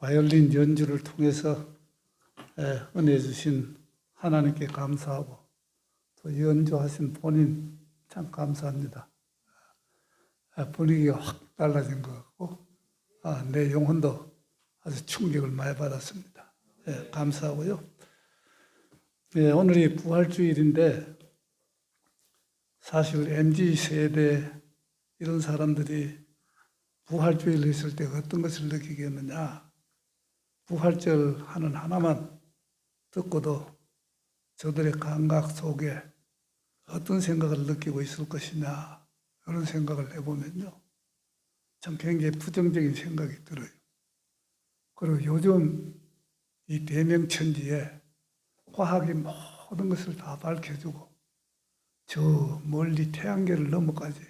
바이올린 연주를 통해서 은혜 주신 하나님께 감사하고 또 연주하신 본인 참 감사합니다. 분위기가 확 달라진 것 같고 내 영혼도 아주 충격을 많이 받았습니다. 감사하고요. 오늘이 부활주일인데 사실 MZ세대 이런 사람들이 부활주일 했을 때 어떤 것을 느끼겠느냐. 부활절 하는 하나만 듣고도 저들의 감각 속에 어떤 생각을 느끼고 있을 것이냐 그런 생각을 해보면요. 참 굉장히 부정적인 생각이 들어요. 그리고 요즘 이 대명천지에 과학이 모든 것을 다 밝혀주고 저 멀리 태양계를 넘어까지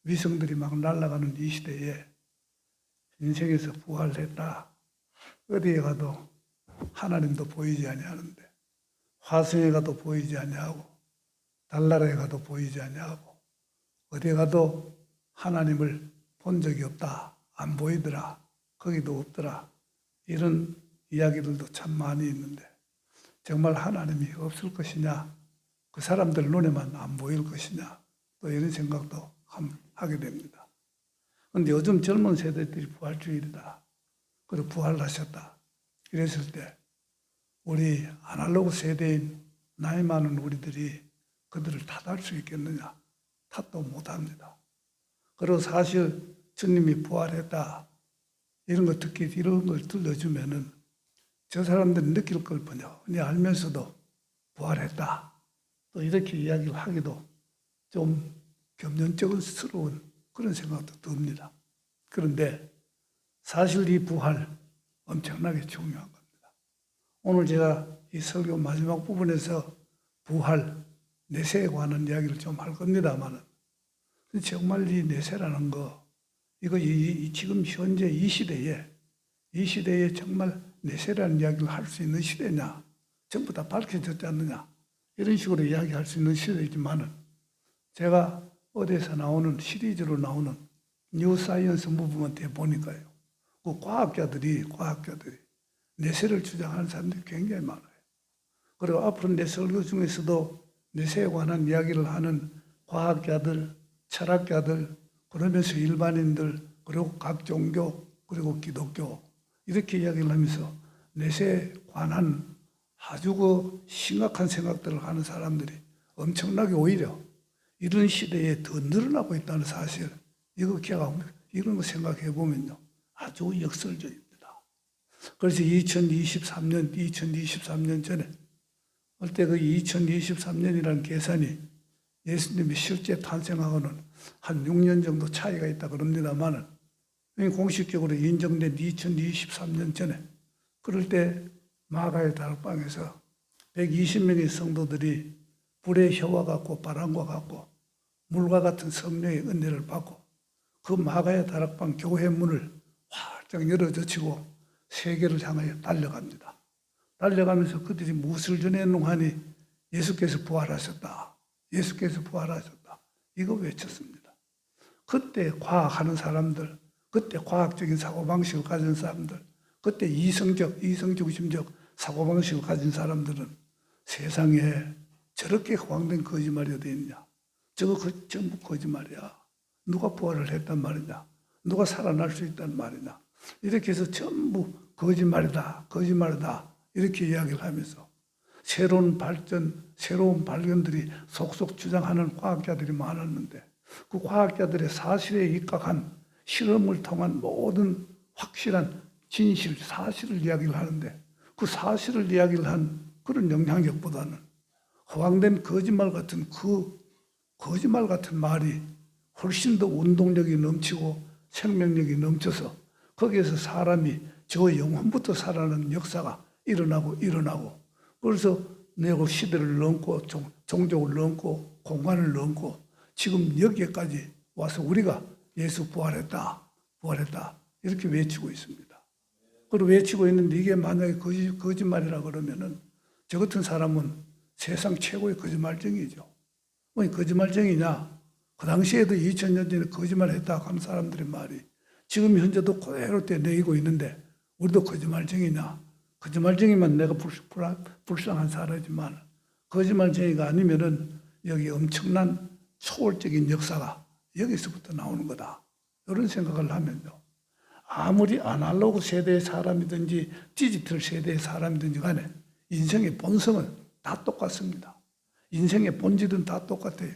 위성들이 막 날아가는 이 시대에 인생에서 부활했다. 어디에 가도 하나님도 보이지 아니하는데 화성에 가도 보이지 아니하고 달나라에 가도 보이지 아니하고 어디에 가도 하나님을 본 적이 없다. 안 보이더라. 거기도 없더라. 이런 이야기들도 참 많이 있는데 정말 하나님이 없을 것이냐 그 사람들 눈에만 안 보일 것이냐 또 이런 생각도 하게 됩니다. 그런데 요즘 젊은 세대들이 부활주일이다. 그리고 부활하셨다. 이랬을 때 우리 아날로그 세대인 나이 많은 우리들이 그들을 탓할 수 있겠느냐? 탓도 못합니다. 그리고 사실 주님이 부활했다. 이런 거 이런 걸 들려주면은 저 사람들이 느낄 걸 뻔히 알면서도 부활했다. 또 이렇게 이야기를 하기도 좀 겸연쩍스러운 그런 생각도 듭니다. 그런데 사실 이 부활 엄청나게 중요한 겁니다. 오늘 제가 이 설교 마지막 부분에서 부활, 내세에 관한 이야기를 좀 할 겁니다만 정말 이 내세라는 거 이거 지금 현재 이 시대에 정말 내세라는 이야기를 할 수 있는 시대냐 전부 다 밝혀졌지 않느냐 이런 식으로 이야기할 수 있는 시대이지만은 제가 어디에서 나오는 시리즈로 나오는 뉴 사이언스 무브먼트에 보니까요. 그 과학자들이 내세를 주장하는 사람들이 굉장히 많아요. 그리고 앞으로 내 설교 중에서도 내세에 관한 이야기를 하는 과학자들, 철학자들, 그러면서 일반인들, 그리고 각 종교, 그리고 기독교 이렇게 이야기를 하면서 내세에 관한 아주 심각한 생각들을 하는 사람들이 엄청나게 오히려 이런 시대에 더 늘어나고 있다는 사실 이런 거 생각해 보면요. 아주 역설적입니다. 그래서 2023년 전에 그때 그 2023년이라는 계산이 예수님이 실제 탄생하고는 한 6년 정도 차이가 있다 그럽니다만은 공식적으로 인정된 2023년 전에 그럴 때 마가의 다락방에서 120명의 성도들이 불의 혀와 같고 바람과 같고 물과 같은 성령의 은혜를 받고 그 마가의 다락방 교회 문을 활짝 열어젖히고 세계를 향하여 달려갑니다. 달려가면서 그들이 무엇을 전했는가 하니 예수께서 부활하셨다. 예수께서 부활하셨다. 이거 외쳤습니다. 그때 과학하는 사람들, 그때 과학적인 사고방식을 가진 사람들, 그때 이성중심적 사고방식을 가진 사람들은 세상에 저렇게 허황된 거짓말이 어디 있냐. 저거 전부 거짓말이야. 누가 부활을 했단 말이냐. 누가 살아날 수 있단 말이냐. 이렇게 해서 전부 거짓말이다. 이렇게 이야기를 하면서 새로운 발견들이 속속 주장하는 과학자들이 많았는데 그 과학자들의 사실에 입각한 실험을 통한 모든 확실한 진실, 사실을 이야기를 하는데 그 사실을 이야기를 한 그런 영향력보다는 허황된 거짓말 같은 말이 훨씬 더 운동력이 넘치고 생명력이 넘쳐서 거기에서 사람이 저 영혼부터 살아나는 역사가 일어나고 그래서 내가 시대를 넘고 종족을 넘고 공간을 넘고 지금 여기까지 와서 우리가 예수 부활했다 이렇게 외치고 있습니다. 그리고 외치고 있는데 이게 만약에 거짓말이라 그러면은 저 같은 사람은 세상 최고의 거짓말쟁이죠. 왜 거짓말쟁이냐? 그 당시에도 2000년 전에 거짓말을 했다고 하는 사람들의 말이 지금 현재도 그대로 떼내리고 있는데 우리도 거짓말쟁이냐? 거짓말쟁이면 내가 불쌍한 사람이지만 거짓말쟁이가 아니면은 여기 엄청난 초월적인 역사가 여기서부터 나오는 거다. 이런 생각을 하면요. 아무리 아날로그 세대의 사람이든지 디지털 세대의 사람이든지 간에 인생의 본성은 다 똑같습니다. 인생의 본질은 다 똑같아요.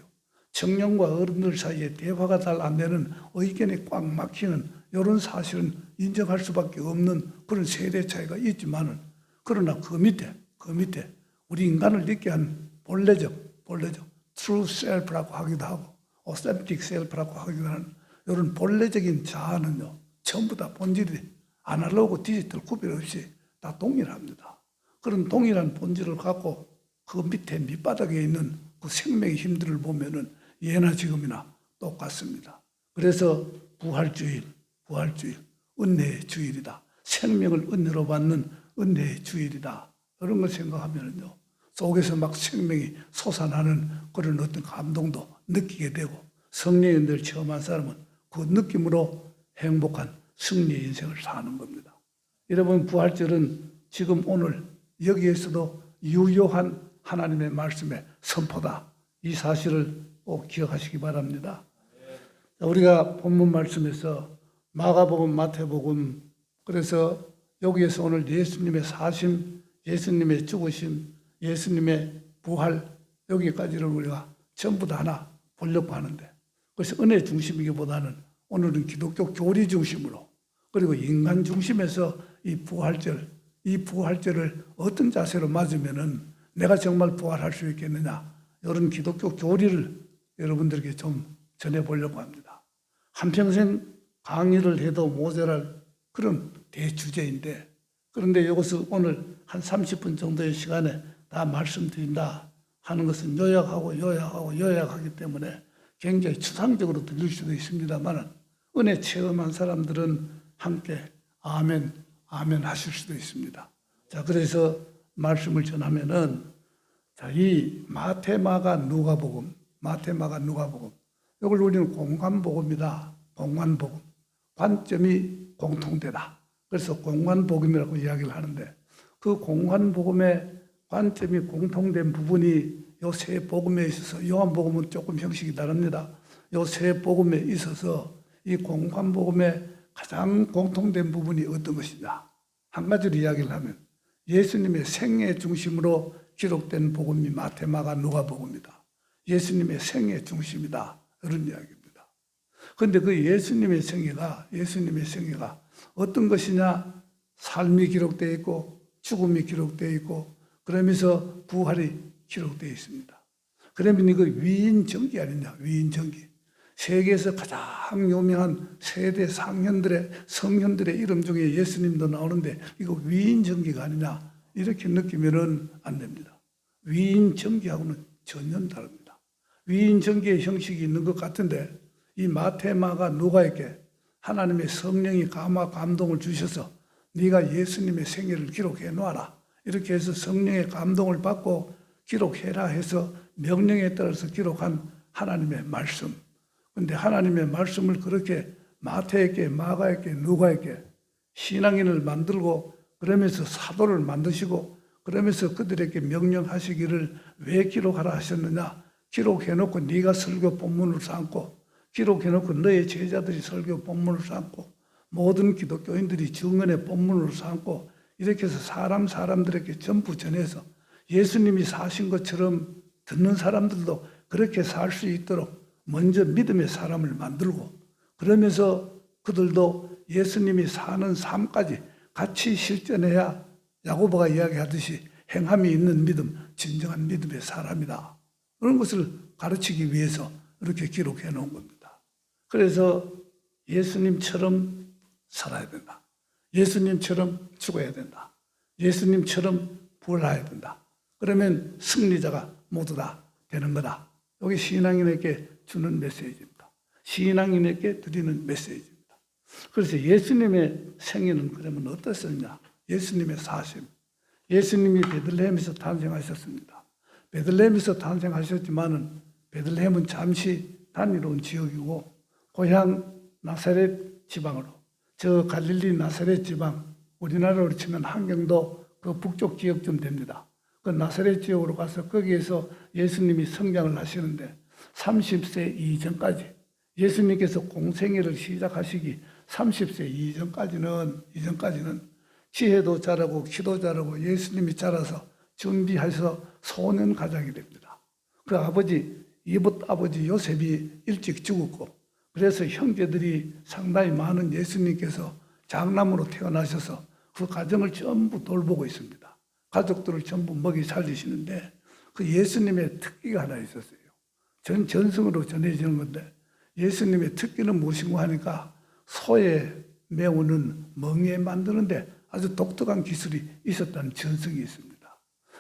청년과 어른들 사이에 대화가 잘 안 되는 의견이 꽉 막히는 이런 사실은 인정할 수밖에 없는 그런 세대 차이가 있지만은 그러나 그 밑에 우리 인간을 있게 한 본래적 true self라고 하기도 하고 authentic self라고 하기도 하는 이런 본래적인 자아는요. 전부 다 본질이 아날로그 디지털 구별 없이 다 동일합니다. 그런 동일한 본질을 갖고 그 밑에 밑바닥에 있는 그 생명의 힘들을 보면은 예나 지금이나 똑같습니다. 그래서 부활주일, 은혜의 주일이다. 생명을 은혜로 받는 은혜의 주일이다. 이런 걸 생각하면은요. 속에서 막 생명이 솟아나는 그런 어떤 감동도 느끼게 되고 성령의 은혜를 체험한 사람은 그 느낌으로 행복한 승리의 인생을 사는 겁니다. 여러분 부활절은 지금 오늘 여기에서도 유효한 하나님의 말씀의 선포다. 이 사실을 꼭 기억하시기 바랍니다. 우리가 본문 말씀에서 마가복음, 마태복음 그래서 여기에서 오늘 예수님의 사심, 예수님의 죽으심, 예수님의 부활 여기까지를 우리가 전부 다 하나 보려고 하는데 그래서 은혜 중심이기보다는 오늘은 기독교 교리 중심으로 그리고 인간 중심에서 이 부활절을 어떤 자세로 맞으면은 내가 정말 부활할 수 있겠느냐 이런 기독교 교리를 여러분들에게 좀 전해보려고 합니다. 한평생 강의를 해도 모자랄 그런 대주제인데 그런데 이것을 오늘 한 30분 정도의 시간에 다 말씀드린다 하는 것은 요약하기 때문에 굉장히 추상적으로 들릴 수도 있습니다만 은혜 체험한 사람들은 함께 아멘 하실 수도 있습니다. 자, 그래서 말씀을 전하면은 자, 이 마태마가 누가복음 이걸 우리는 공관복음이다. 공관복음. 관점이 공통되다. 그래서 공관복음이라고 이야기를 하는데 그 공관복음의 관점이 공통된 부분이 요 세 복음에 있어서 요한복음은 조금 형식이 다릅니다. 요 세 복음에 있어서 이 공관복음의 가장 공통된 부분이 어떤 것이냐. 한 가지로 이야기를 하면 예수님의 생애 중심으로 기록된 복음이 마태마가 누가복음이다. 예수님의 생애 중심이다. 이런 이야기입니다. 그런데 그 예수님의 생애가 어떤 것이냐. 삶이 기록되어 있고 죽음이 기록되어 있고 그러면서 부활이 기록되어 있습니다. 그러면 이거 위인전기 아니냐. 위인전기. 세계에서 가장 유명한 세대 성현들의 이름 중에 예수님도 나오는데 이거 위인전기가 아니냐. 이렇게 느끼면 안 됩니다. 위인전기하고는 전혀 다릅니다. 위인전기의 형식이 있는 것 같은데 이 마태마가 누가에게 하나님의 성령이 감동을 주셔서 네가 예수님의 생애를 기록해 놓아라. 이렇게 해서 성령의 감동을 받고 기록해라 해서 명령에 따라서 기록한 하나님의 말씀. 그런데 하나님의 말씀을 그렇게 마태에게, 마가에게, 누가에게 신앙인을 만들고 그러면서 사도를 만드시고 그러면서 그들에게 명령하시기를 왜 기록하라 하셨느냐. 기록해놓고 네가 설교 본문을 삼고 기록해놓고 너의 제자들이 설교 본문을 삼고 모든 기독교인들이 증언의 본문을 삼고 이렇게 해서 사람들에게 전부 전해서 예수님이 사신 것처럼 듣는 사람들도 그렇게 살 수 있도록 먼저 믿음의 사람을 만들고 그러면서 그들도 예수님이 사는 삶까지 같이 실천해야 야고보가 이야기하듯이 행함이 있는 믿음, 진정한 믿음의 사람이다. 그런 것을 가르치기 위해서 이렇게 기록해 놓은 겁니다. 그래서 예수님처럼 살아야 된다. 예수님처럼 죽어야 된다. 예수님처럼 부활해야 된다. 그러면 승리자가 모두 다 되는 거다. 여기 신앙인에게 주는 메시지입니다. 신앙인에게 드리는 메시지입니다. 그래서 예수님의 생애는 그러면 어떻습니까? 예수님의 사심. 예수님이 베들레헴에서 탄생하셨습니다. 베들레헴에서 탄생하셨지만은 베들레헴은 잠시 단위로운 지역이고 고향 나사렛 지방으로 저 갈릴리 나사렛 지방 우리나라로 치면 한경도 그 북쪽 지역쯤 됩니다. 그 나사렛 지역으로 가서 거기에서 예수님이 성장을 하시는데 30세 이전까지 예수님께서 공생애를 시작하시기 30세 이전까지는 지혜도 자라고 기도 자라고 예수님이 자라서 준비해서 소년 가장이 됩니다. 그 이붓 아버지 요셉이 일찍 죽었고 그래서 형제들이 상당히 많은 예수님께서 장남으로 태어나셔서 그 가정을 전부 돌보고 있습니다. 가족들을 전부 먹이 살리시는데 그 예수님의 특기가 하나 있었어요. 전승으로 전해지는 건데 예수님의 특기는 무엇인가 하니까 소에 메우는 멍에 만드는데 아주 독특한 기술이 있었다는 전승이 있습니다.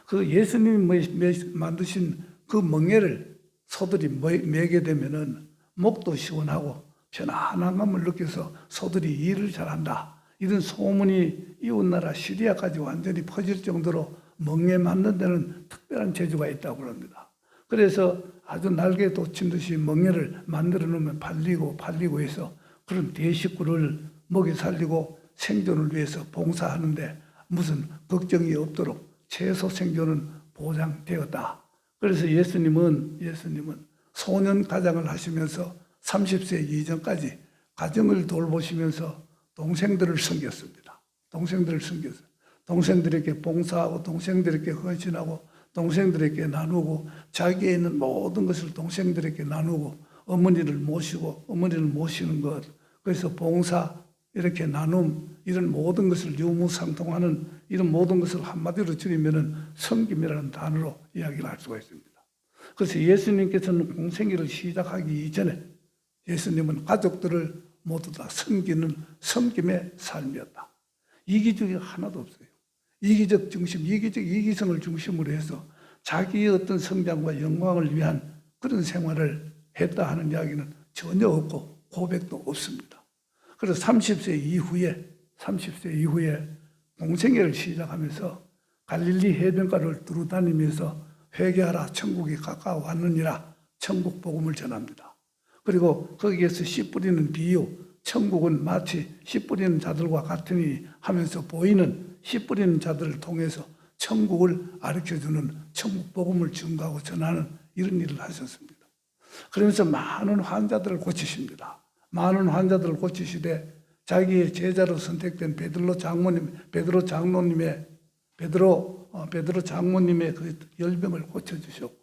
그 예수님이 만드신 그 멍에를 소들이 매게 되면은 목도 시원하고 편안한 감을 느껴서 소들이 일을 잘한다. 이런 소문이 이웃나라 시리아까지 완전히 퍼질 정도로 멍에 만든 데는 특별한 재주가 있다고 합니다. 그래서 아주 날개 돋친 듯이 멍에를 만들어 놓으면 팔리고 해서 그런 대식구를 먹여 살리고 생존을 위해서 봉사하는데 무슨 걱정이 없도록 최소 생존은 보장되었다. 그래서 예수님은 소년 가장을 하시면서 30세 이전까지 가정을 돌보시면서 동생들을 섬겼습니다. 동생들에게 봉사하고 동생들에게 헌신하고 동생들에게 나누고 자기에 있는 모든 것을 동생들에게 나누고 어머니를 모시는 것, 그래서 봉사, 이렇게 나눔, 이런 모든 것을 유무상통하는 이런 모든 것을 한마디로 줄이면은 섬김이라는 단어로 이야기를 할 수가 있습니다. 그래서 예수님께서는 공생애를 시작하기 이전에 예수님은 가족들을 모두 다 섬김의 삶이었다. 이기적이 하나도 없어요. 이기성을 중심으로 해서 자기의 어떤 성장과 영광을 위한 그런 생활을 했다 하는 이야기는 전혀 없고 고백도 없습니다. 그래서 30세 이후에 공생애를 시작하면서 갈릴리 해변가를 두루 다니면서 회개하라 천국이 가까워왔느니라 천국 복음을 전합니다. 그리고 거기에서 씨 뿌리는 비유, 천국은 마치 씨 뿌리는 자들과 같으니 하면서 보이는 씨 뿌리는 자들을 통해서 천국을 가르쳐주는 천국 복음을 증거하고 전하는 이런 일을 하셨습니다. 그러면서 많은 환자들을 고치십니다. 많은 환자들을 고치시되 자기의 제자로 선택된 베드로 장로님의 그 열병을 고쳐주셨고,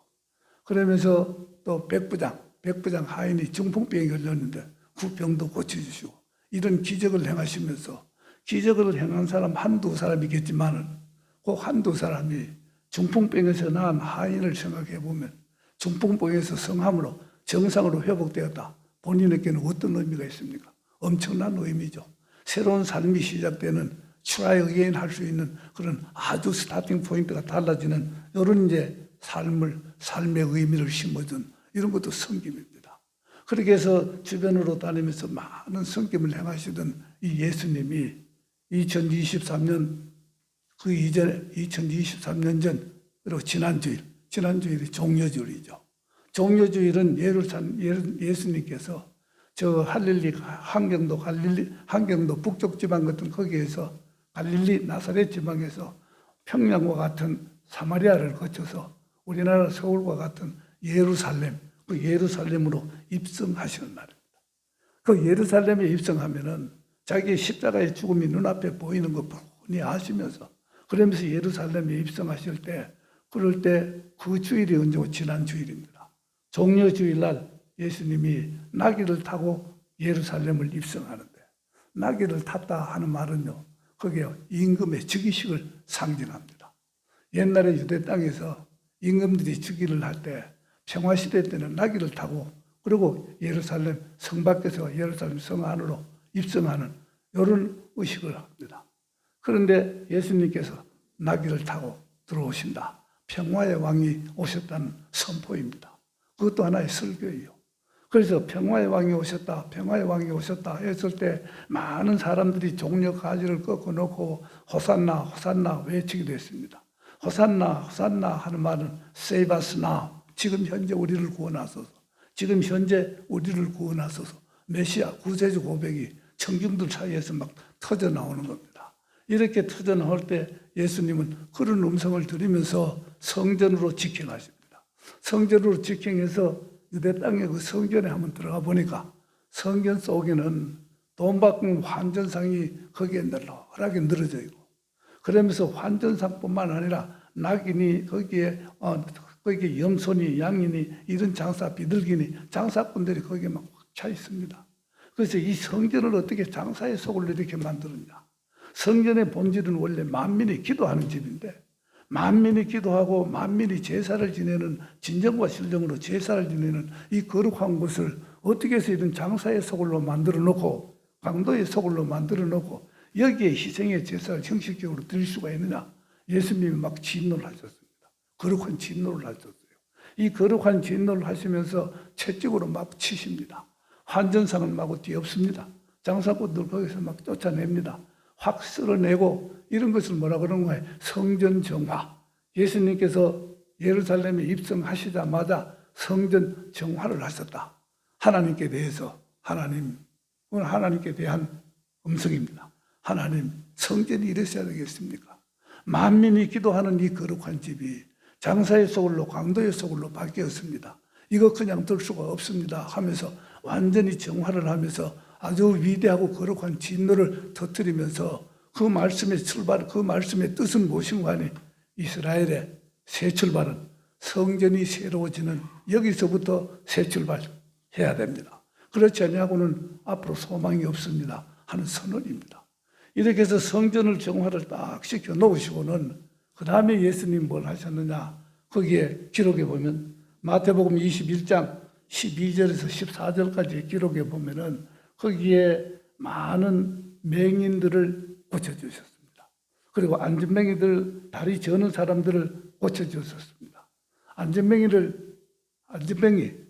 그러면서 또 백부장 하인이 중풍병이 걸렸는데 그 병도 고쳐주시고, 이런 기적을 행하시면서 기적을 행한 사람 한두 사람이겠지만은 그 한두 사람이 중풍병에서 나은 하인을 생각해 보면 중풍병에서 성함으로 정상으로 회복되었다. 본인에게는 어떤 의미가 있습니까? 엄청난 의미죠. 새로운 삶이 시작되는 트라이 어게인 할 수 있는 그런 아주 스타팅 포인트가 달라지는 이런 이제 삶의 의미를 심어준 이런 것도 섬김입니다. 그렇게 해서 주변으로 다니면서 많은 섬김을 행하시던 이 예수님이 2023년 그 이전에 2023년 전 그리고 지난주일이 종려주일이죠. 종려주일은 예수님께서 저 한경도 북쪽 지방 같은 거기에서 갈릴리 나사렛 지방에서 평양과 같은 사마리아를 거쳐서 우리나라 서울과 같은 예루살렘, 그 예루살렘으로 입성하시는 날입니다. 그 예루살렘에 입성하면은 자기의 십자가의 죽음이 눈앞에 보이는 거 뻔히 아시면서 그러면서 예루살렘에 입성하실 때 그럴 때 그 주일이 언제고 지난 주일입니다. 종려주일날 예수님이 나귀를 타고 예루살렘을 입성하는데 나귀를 탔다 하는 말은요, 그게 임금의 즉위식을 상징합니다. 옛날에 유대 땅에서 임금들이 즉위를 할 때 평화시대 때는 나귀를 타고 그리고 예루살렘 성 밖에서 예루살렘 성 안으로 입성하는 이런 의식을 합니다. 그런데 예수님께서 나귀를 타고 들어오신다. 평화의 왕이 오셨다는 선포입니다. 그것도 하나의 설교예요. 그래서 평화의 왕이 오셨다 했을 때 많은 사람들이 종려 가지를 꺾어놓고 호산나 호산나 외치게 됐습니다. 호산나 호산나 하는 말은 Save us now. 지금 현재 우리를 구원하소서. 지금 현재 우리를 구원하소서. 메시아 구세주 고백이 청중들 사이에서 막 터져 나오는 겁니다. 이렇게 투전할 때 예수님은 그런 음성을 들으면서 성전으로 직행하십니다. 성전으로 직행해서 유대 땅의 그 성전에 한번 들어가 보니까 성전 속에는 돈 바꾼 환전상이 거기에 널널하게 늘어져 있고, 그러면서 환전상뿐만 아니라 낙인이 거기에 염소니 양이니 이런 장사 비둘기니 장사꾼들이 거기에 막 차 있습니다. 그래서 이 성전을 어떻게 장사의 속을 이렇게 만들었냐. 성전의 본질은 원래 만민이 기도하는 집인데, 만민이 기도하고 만민이 제사를 지내는, 진정과 신령으로 제사를 지내는 이 거룩한 곳을 어떻게 해서 이런 장사의 속을로 만들어 놓고, 강도의 속을로 만들어 놓고 여기에 희생의 제사를 형식적으로 드릴 수가 있느냐. 예수님이 막 진노를 하셨습니다. 거룩한 진노를 하셨어요. 이 거룩한 진노를 하시면서 채찍으로 막 치십니다. 환전상을 마구 뒤엎습니다. 장사꾼들 거기서 막 쫓아냅니다. 확 쓸어내고, 이런 것을 뭐라 그러는 거예요? 성전 정화. 예수님께서 예루살렘에 입성하시자마자 성전 정화를 하셨다. 하나님께 대해서, 하나님께 대한 음성입니다. 하나님, 성전이 이랬어야 되겠습니까? 만민이 기도하는 이 거룩한 집이 장사의 소굴로, 강도의 소굴로 바뀌었습니다. 이거 그냥 둘 수가 없습니다 하면서 완전히 정화를 하면서 아주 위대하고 거룩한 진노를 터뜨리면서 그 말씀의 출발, 그 말씀의 뜻은 무엇인가 하니 이스라엘의 새 출발은 성전이 새로워지는, 여기서부터 새 출발해야 됩니다. 그렇지 않냐고는 앞으로 소망이 없습니다 하는 선언입니다. 이렇게 해서 성전을 정화를 딱 시켜 놓으시고는 그 다음에 예수님 뭘 하셨느냐. 거기에 기록해 보면 마태복음 21장 12절에서 14절까지 기록해 보면은 거기에 많은 맹인들을 고쳐주셨습니다. 그리고 안진뱅이들, 다리 저는 사람들을 고쳐주셨습니다. 안진뱅이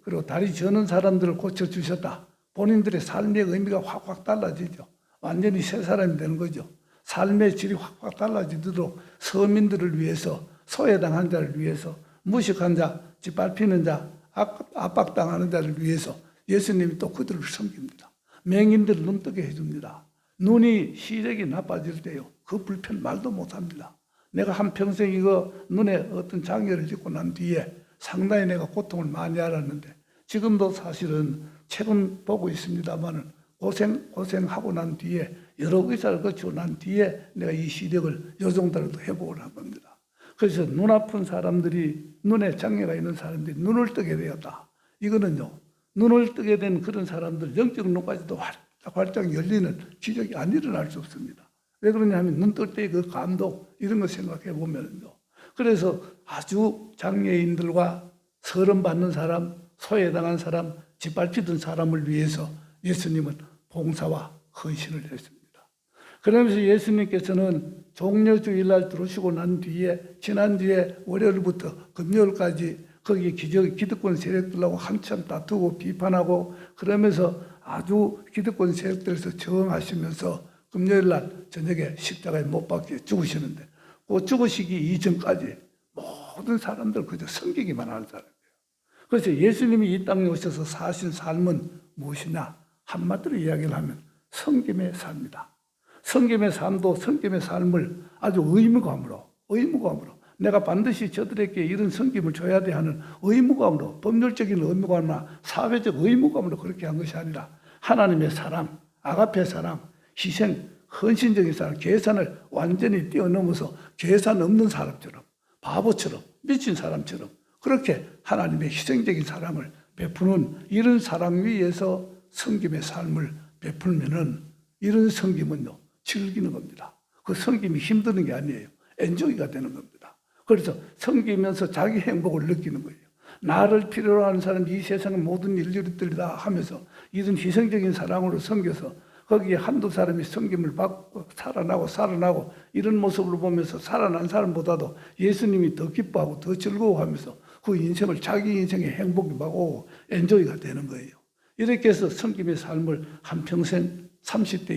그리고 다리 저는 사람들을 고쳐주셨다. 본인들의 삶의 의미가 확확 달라지죠. 완전히 새 사람이 되는 거죠. 삶의 질이 확확 달라지도록 서민들을 위해서, 소외당한 자를 위해서, 무식한 자, 짓밟히는 자, 압박당하는 자를 위해서 예수님이 또 그들을 섬깁니다. 맹인들을 눈뜨게 해줍니다. 눈이 시력이 나빠질 때요, 그 불편 말도 못합니다. 내가 한평생 이거 눈에 어떤 장애를 짓고 난 뒤에 상당히 내가 고통을 많이 알았는데, 지금도 사실은 최근 보고 있습니다만은 고생하고 난 뒤에, 여러 의사를 거치고 난 뒤에 내가 이 시력을 요 정도라도 회복을 한 겁니다. 그래서 눈 아픈 사람들이, 눈에 장애가 있는 사람들이 눈을 뜨게 되었다. 이거는요, 눈을 뜨게 된 그런 사람들 영적 눈까지도 활짝 열리는 기적이 안 일어날 수 없습니다. 왜 그러냐 하면 눈 뜰 때 그 감동, 이런 거 생각해 보면요. 그래서 아주 장애인들과 서름받는 사람, 소외당한 사람, 짓밟히던 사람을 위해서 예수님은 봉사와 헌신을 했습니다. 그러면서 예수님께서는 종려주일날 들어오시고 난 뒤에, 지난주에 월요일부터 금요일까지 거기 기득권 세력들하고 한참 다투고 비판하고, 그러면서 아주 기득권 세력들에서 저항하시면서 금요일날 저녁에 십자가에 못 박혀 죽으시는데, 그 죽으시기 이전까지 모든 사람들 그저 섬기기만 하는 사람이에요. 그래서 예수님이 이 땅에 오셔서 사신 삶은 무엇이냐? 한마디로 이야기를 하면 섬김의 삶이다. 섬김의 삶도 섬김의 삶을 아주 의무감으로 내가 반드시 저들에게 이런 섬김을 줘야 돼 하는 의무감으로, 법률적인 의무감이나 사회적 의무감으로 그렇게 한 것이 아니라 하나님의 사랑, 아가페 사랑, 희생, 헌신적인 사랑, 계산을 완전히 뛰어넘어서 계산 없는 사람처럼, 바보처럼, 미친 사람처럼 그렇게 하나님의 희생적인 사랑을 베푸는, 이런 사랑 위에서 섬김의 삶을 베풀면은 이런 섬김은요, 즐기는 겁니다. 그 섬김이 힘드는 게 아니에요. 엔조이가 되는 겁니다. 그래서 섬기면서 자기 행복을 느끼는 거예요. 나를 필요로 하는 사람, 이 세상의 모든 인류들이다 하면서 이런 희생적인 사랑으로 섬겨서 거기에 한두 사람이 섬김을 받고 살아나고 이런 모습을 보면서 살아난 사람보다도 예수님이 더 기뻐하고 더 즐거워하면서 그 인생을 자기 인생의 행복이 받고 엔조이가 되는 거예요. 이렇게 해서 섬김의 삶을 한평생 30대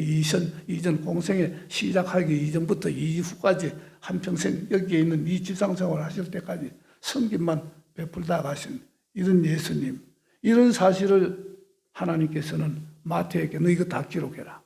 이전 공생에 시작하기 이전부터 이후까지 한평생 여기에 있는 이 지상생활을 하실 때까지 섬김만 베풀다 가신 이런 예수님, 이런 사실을 하나님께서는 마태에게 너 이거 다 기록해라.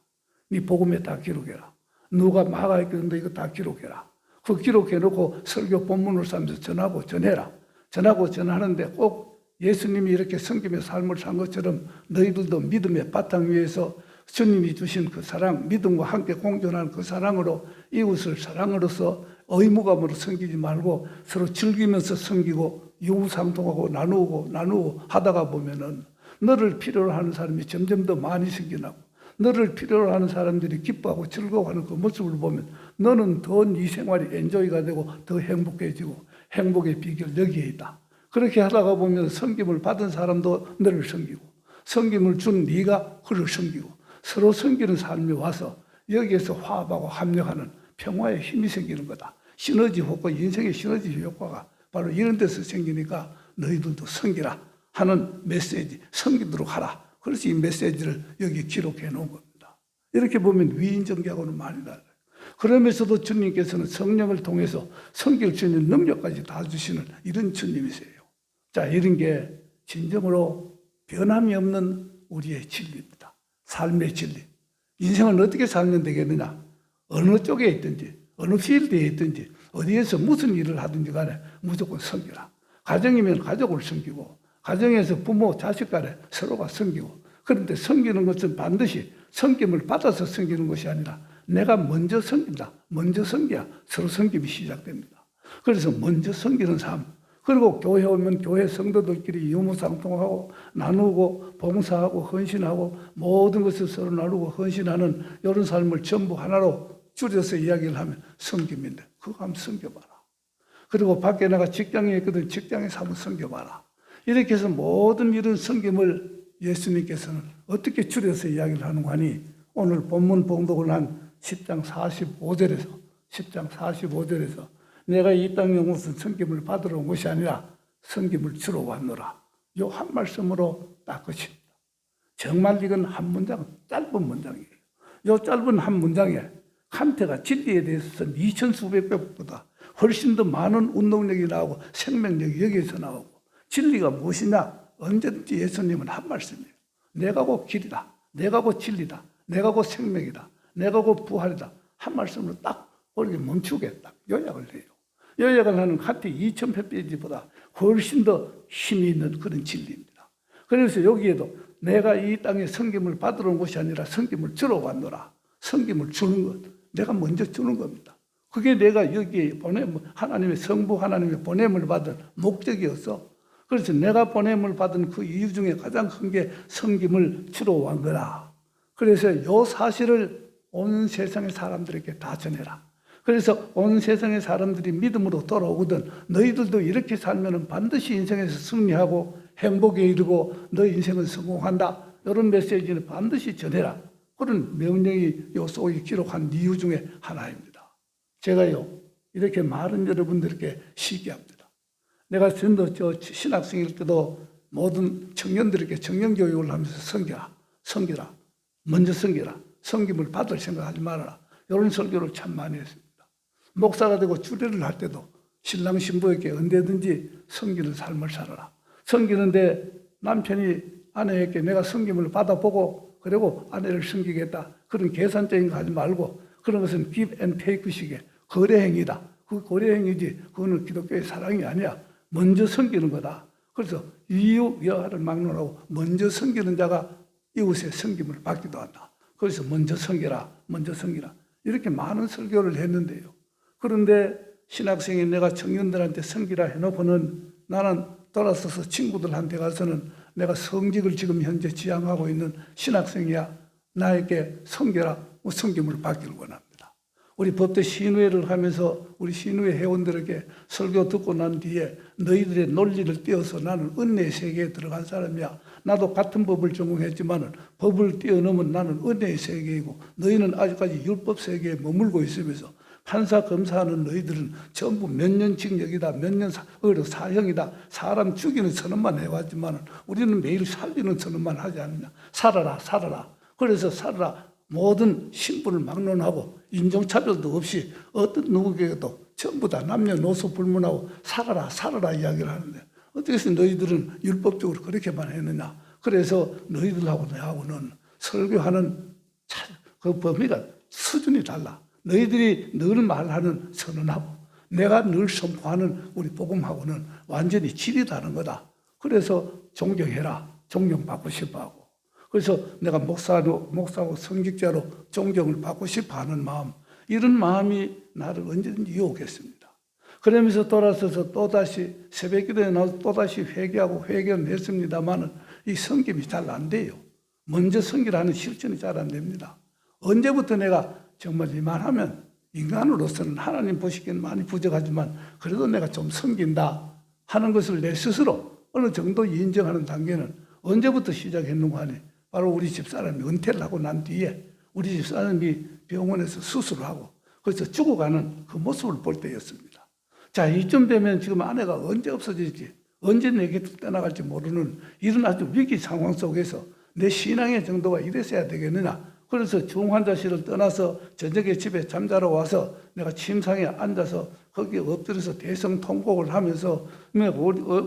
네 복음에 다 기록해라. 누가 막아있는데 이거 다 기록해라. 그 기록해놓고 설교 본문을 삼면서 전하고 전해라. 전하고 전하는데 꼭 예수님이 이렇게 섬기며 삶을 산 것처럼 너희들도 믿음의 바탕 위에서 주님이 주신 그 사랑, 믿음과 함께 공존하는 그 사랑으로 이웃을 사랑으로서 의무감으로 섬기지 말고 서로 즐기면서 섬기고 유무상통하고 나누고 하다가 보면은 너를 필요로 하는 사람이 점점 더 많이 생겨나고 너를 필요로 하는 사람들이 기뻐하고 즐거워하는 그 모습을 보면 너는 더 네 생활이 엔조이가 되고 더 행복해지고 행복의 비결 여기에 있다. 그렇게 하다가 보면 섬김을 받은 사람도 너를 섬기고 섬김을 준 네가 그를 섬기고 서로 섬기는 삶이 와서 여기에서 화합하고 합력하는 평화의 힘이 생기는 거다. 시너지 효과, 인생의 시너지 효과가 바로 이런 데서 생기니까 너희들도 섬기라 하는 메시지, 섬기도록 하라. 그래서 이 메시지를 여기 기록해 놓은 겁니다. 이렇게 보면 위인전개하고는 많이 달라요. 그러면서도 주님께서는 성령을 통해서 섬길 수 있는 능력까지 다 주시는 이런 주님이세요. 자, 이런 게 진정으로 변함이 없는 우리의 진리입니다. 삶의 진리. 인생은 어떻게 살면 되겠느냐? 어느 쪽에 있든지, 어느 필드에 있든지, 어디에서 무슨 일을 하든지 간에 무조건 섬기라. 가정이면 가족을 섬기고, 가정에서 부모, 자식 간에 서로가 섬기고, 그런데 섬기는 것은 반드시 섬김을 받아서 섬기는 것이 아니라 내가 먼저 섬긴다. 먼저 섬겨야 서로 섬김이 시작됩니다. 그래서 먼저 섬기는 삶. 그리고 교회 오면 교회 성도들끼리 유무상통하고 나누고 봉사하고 헌신하고 모든 것을 서로 나누고 헌신하는 이런 삶을 전부 하나로 줄여서 이야기를 하면 섬김인데 그거 한번 섬겨봐라. 그리고 밖에 나가 직장에 있거든 직장에서 한번 섬겨봐라. 이렇게 해서 모든 이런 섬김을 예수님께서는 어떻게 줄여서 이야기를 하는가 하니 오늘 본문 봉독을 한 10장 45절에서 내가 이 땅에 온 것은 섬김을 받으러 온 것이 아니라 섬김을 주러 왔노라. 이 한 말씀으로 딱 끝입니다. 정말 이건 한 문장, 짧은 문장이에요. 이 짧은 한 문장에 한태가 진리에 대해서는 2,수백 배보다 훨씬 더 많은 운동력이 나오고 생명력이 여기에서 나오고 진리가 무엇이냐? 언제든지 예수님은 한 말씀이에요. 내가 곧 길이다. 내가 곧 진리다. 내가 곧 생명이다. 내가 곧 부활이다. 한 말씀으로 딱 그렇게 멈추겠다. 요약을 해요. 요약을 하는 한테 2,000페이지보다 훨씬 더 힘이 있는 그런 진리입니다. 그래서 여기에도 내가 이 땅에 섬김을 받으러 온 것이 아니라 섬김을 주러 왔노라. 섬김을 주는 것. 내가 먼저 주는 겁니다. 그게 내가 여기에 하나님의 성부 하나님의 보냄을 받은 목적이었어. 그래서 내가 보냄을 받은 그 이유 중에 가장 큰 게 섬김을 주러 온 거라. 그래서 이 사실을 온 세상의 사람들에게 다 전해라. 그래서 온 세상의 사람들이 믿음으로 돌아오거든 너희들도 이렇게 살면 반드시 인생에서 승리하고 행복에 이르고 너 인생은 성공한다. 이런 메시지는 반드시 전해라. 그런 명령이 요 속에 기록한 이유 중에 하나입니다. 제가요 이렇게 많은 여러분들께 시기합니다. 내가 전도 신학생일 때도 모든 청년들에게 청년교육을 하면서 섬겨라. 먼저 섬겨라. 섬김을 받을 생각하지 말아라. 이런 설교를 참 많이 했습니다. 목사가 되고 주례를 할 때도 신랑 신부에게 언제든지 섬기는 삶을 살아라. 섬기는데 남편이 아내에게 내가 섬김을 받아보고 그리고 아내를 섬기겠다. 그런 계산적인 거 하지 말고 그런 것은 give and take 식의 거래행위다. 그 거래행위지 그거는 기독교의 사랑이 아니야. 먼저 섬기는 거다. 그래서 이유 여하를 막론하고 먼저 섬기는 자가 이웃의 섬김을 받기도 한다. 그래서 먼저 섬기라. 이렇게 많은 설교를 했는데요. 그런데 신학생인 내가 청년들한테 섬기라 해놓고는 나는 돌아서서 친구들한테 가서는 내가 성직을 지금 현재 지향하고 있는 신학생이야. 나에게 섬겨라. 섬김을 받기를 원합니다. 우리 법대 신우회를 하면서 우리 신우회 회원들에게 설교 듣고 난 뒤에 너희들의 논리를 띄어서 나는 은혜의 세계에 들어간 사람이야. 나도 같은 법을 전공했지만 법을 뛰어넘은 나는 은혜의 세계이고 너희는 아직까지 율법 세계에 머물고 있으면서 판사 검사하는 너희들은 전부 몇 년 징역이다, 몇 년 사형이다. 사람 죽이는 선언만 해왔지만 우리는 매일 살리는 선언만 하지 않느냐. 살아라. 그래서 살아라. 모든 신분을 막론하고 인종차별도 없이 어떤 누구에게도 전부 다 남녀노소 불문하고 살아라 이야기를 하는데 어떻게 해서 너희들은 율법적으로 그렇게만 했느냐. 그래서 너희들하고 내하고는 설교하는 그 범위가 수준이 달라. 너희들이 늘 말하는 선언하고 내가 늘 선포하는 우리 복음하고는 완전히 질이 다른 거다. 그래서 존경해라. 존경받고 싶어하고. 그래서 내가 목사고 성직자로 존경을 받고 싶어하는 마음, 이런 마음이 나를 언제든지 유혹했습니다. 그러면서 돌아서서 또다시 새벽기도에 나와서 또다시 회개하고 회개는 했습니다만은 이 섬김이 잘 안 돼요. 먼저 섬기라는 실천이 잘 안 됩니다. 언제부터 내가 정말 이만하면 인간으로서는 하나님 보시기에는 많이 부족하지만 그래도 내가 좀 섬긴다 하는 것을 내 스스로 어느 정도 인정하는 단계는 언제부터 시작했는가 하니 바로 우리 집사람이 은퇴를 하고 난 뒤에 우리 집사람이 병원에서 수술을 하고 그래서 죽어가는 그 모습을 볼 때였습니다. 자, 이쯤 되면 지금 아내가 언제 없어질지, 언제 내게 떠나갈지 모르는 이런 아주 위기 상황 속에서 내 신앙의 정도가 이랬어야 되겠느냐. 그래서 중환자실을 떠나서 저녁에 집에 잠자러 와서 내가 침상에 앉아서 거기에 엎드려서 대성통곡을 하면서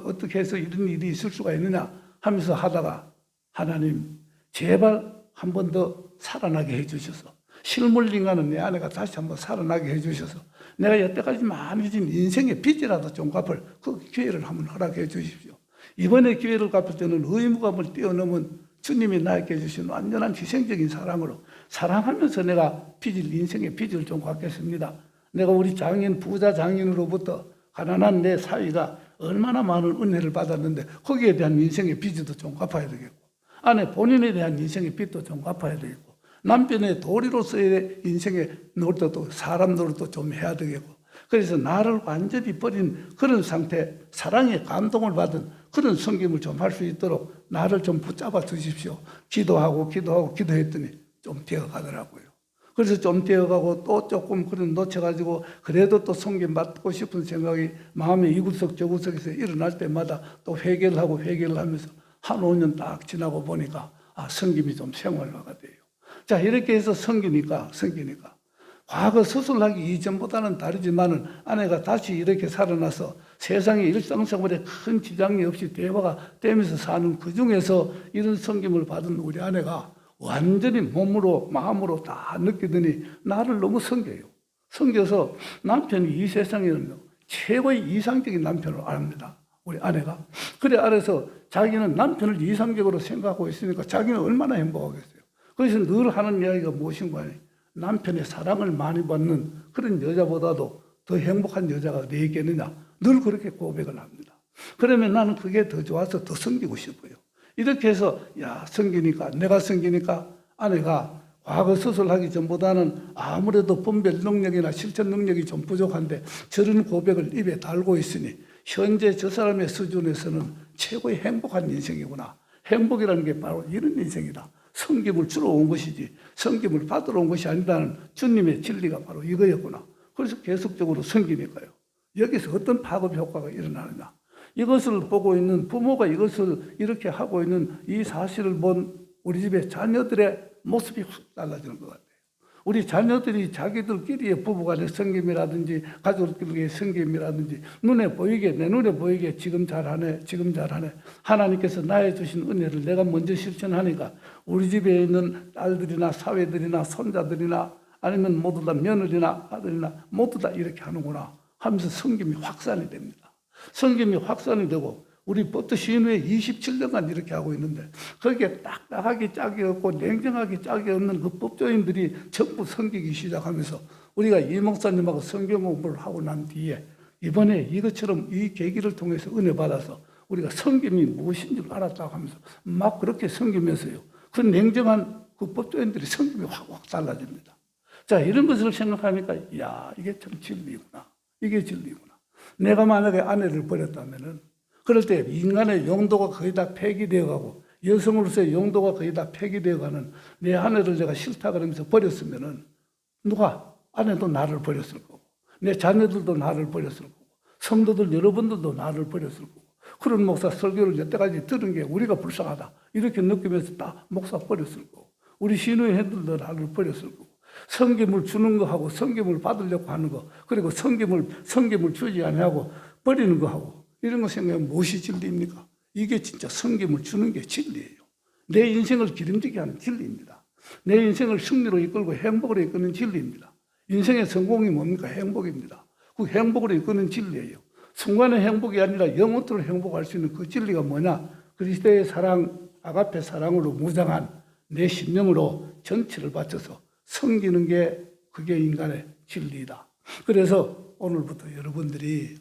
어떻게 해서 이런 일이 있을 수가 있느냐 하면서 하다가 하나님 제발 한 번 더 살아나게 해주셔서 실물링하는 내 아내가 다시 한번 살아나게 해주셔서 내가 여태까지 많이 진 인생의 빚이라도 좀 갚을 그 기회를 한번 허락해 주십시오. 이번에 기회를 갚을 때는 의무감을 뛰어넘은 주님이 나에게 주신 완전한 희생적인 사랑으로 사랑하면서 내가 인생의 빚을 좀 갚겠습니다. 내가 우리 장인, 부자 장인으로부터 가난한 내 사위가 얼마나 많은 은혜를 받았는데 거기에 대한 인생의 빚도 좀 갚아야 되겠고 아내 본인에 대한 인생의 빚도 좀 갚아야 되겠고 남편의 도리로서의 인생의 노릇도 사람 노릇도 좀 해야 되겠고 그래서 나를 완전히 버린 그런 상태, 사랑의 감동을 받은 그런 섬김을 좀 할 수 있도록 나를 좀 붙잡아 주십시오. 기도하고 기도했더니 좀 되어가더라고요. 그래서 좀 되어가고 또 조금 그런 놓쳐가지고 그래도 또 섬김 받고 싶은 생각이 마음의 이구석 저구석에서 일어날 때마다 또 회개를 하면서 한 5년 딱 지나고 보니까 섬김이 좀 생활화가 돼요. 자, 이렇게 해서 섬기니까 과거 수술하기 이전보다는 다르지만은 아내가 다시 이렇게 살아나서 세상의 일상생활에 큰 지장이 없이 대화가 되면서 사는 그 중에서 이런 섬김을 받은 우리 아내가 완전히 몸으로 마음으로 다 느끼더니 나를 너무 섬겨요. 섬겨서 남편이 이 세상에는 최고의 이상적인 남편을 압니다. 우리 아내가. 그래 알아서 자기는 남편을 이상적으로 생각하고 있으니까 자기는 얼마나 행복하겠어요. 그래서 늘 하는 이야기가 무엇인가 하니 남편의 사랑을 많이 받는 그런 여자보다도 더 행복한 여자가 어디 있겠느냐. 늘 그렇게 고백을 합니다. 그러면 나는 그게 더 좋아서 더 섬기고 싶어요. 이렇게 해서 내가 섬기니까 아내가 과거 수술하기 전보다는 아무래도 분별 능력이나 실천 능력이 좀 부족한데 저런 고백을 입에 달고 있으니 현재 저 사람의 수준에서는 최고의 행복한 인생이구나. 행복이라는 게 바로 이런 인생이다. 섬김을 주러 온 것이지 섬김을 받으러 온 것이 아니라는 주님의 진리가 바로 이거였구나. 그래서 계속적으로 섬기니까요. 여기서 어떤 파급 효과가 일어나느냐. 이것을 보고 있는 부모가 이것을 이렇게 하고 있는 이 사실을 본 우리 집의 자녀들의 모습이 확 달라지는 것 같아요. 우리 자녀들이 자기들끼리의 부부간의 섬김이라든지 가족들끼리의 섬김이라든지 내 눈에 보이게 지금 잘하네 하나님께서 나에 주신 은혜를 내가 먼저 실천하니까 우리 집에 있는 딸들이나 사회들이나 손자들이나 아니면 모두 다 며느리나 아들이나 모두 다 이렇게 하는구나 하면서 섬김이 확산이 됩니다. 섬김이 확산이 되고 우리 법도 시인 후에 27년간 이렇게 하고 있는데 거기에 딱딱하게 짝이 없고 냉정하게 짝이 없는 그 법조인들이 전부 섬기기 시작하면서 우리가 이 목사님하고 성경 공부를 하고 난 뒤에 이번에 이것처럼 이 계기를 통해서 은혜 받아서 우리가 섬김이 무엇인지 알았다고 하면서 막 그렇게 섬기면서요. 그 냉정한 그 법조인들이 섬김이 확 달라집니다. 자, 이런 것을 생각하니까 이게 참 진리구나. 이게 진리구나. 내가 만약에 아내를 버렸다면은 그럴 때 인간의 용도가 거의 다 폐기되어 가고 여성으로서의 용도가 거의 다 폐기되어 가는 내 아내를 내가 싫다 그러면서 버렸으면은 아내도 나를 버렸을 거고 내 자녀들도 나를 버렸을 거고 성도들 여러분들도 나를 버렸을 거고 그런 목사 설교를 여태까지 들은 게 우리가 불쌍하다 이렇게 느끼면서 다 목사 버렸을 거고 우리 신우의 애들도 나를 버렸을 거고 섬김을 주는 거하고 섬김을 받으려고 하는 거 그리고 섬김을 주지 아니하고 버리는 거하고 이런 거 생각하면 무엇이 진리입니까? 이게 진짜 섬김을 주는 게 진리예요. 내 인생을 기름지게 하는 진리입니다. 내 인생을 승리로 이끌고 행복으로 이끄는 진리입니다. 인생의 성공이 뭡니까? 행복입니다. 그 행복으로 이끄는 진리예요. 순간의 행복이 아니라 영원토록 행복할 수 있는 그 진리가 뭐냐? 그리스도의 사랑, 아가페 사랑으로 무장한 내 심령으로 전체를 바쳐서 섬기는 게 그게 인간의 진리이다. 그래서 오늘부터 여러분들이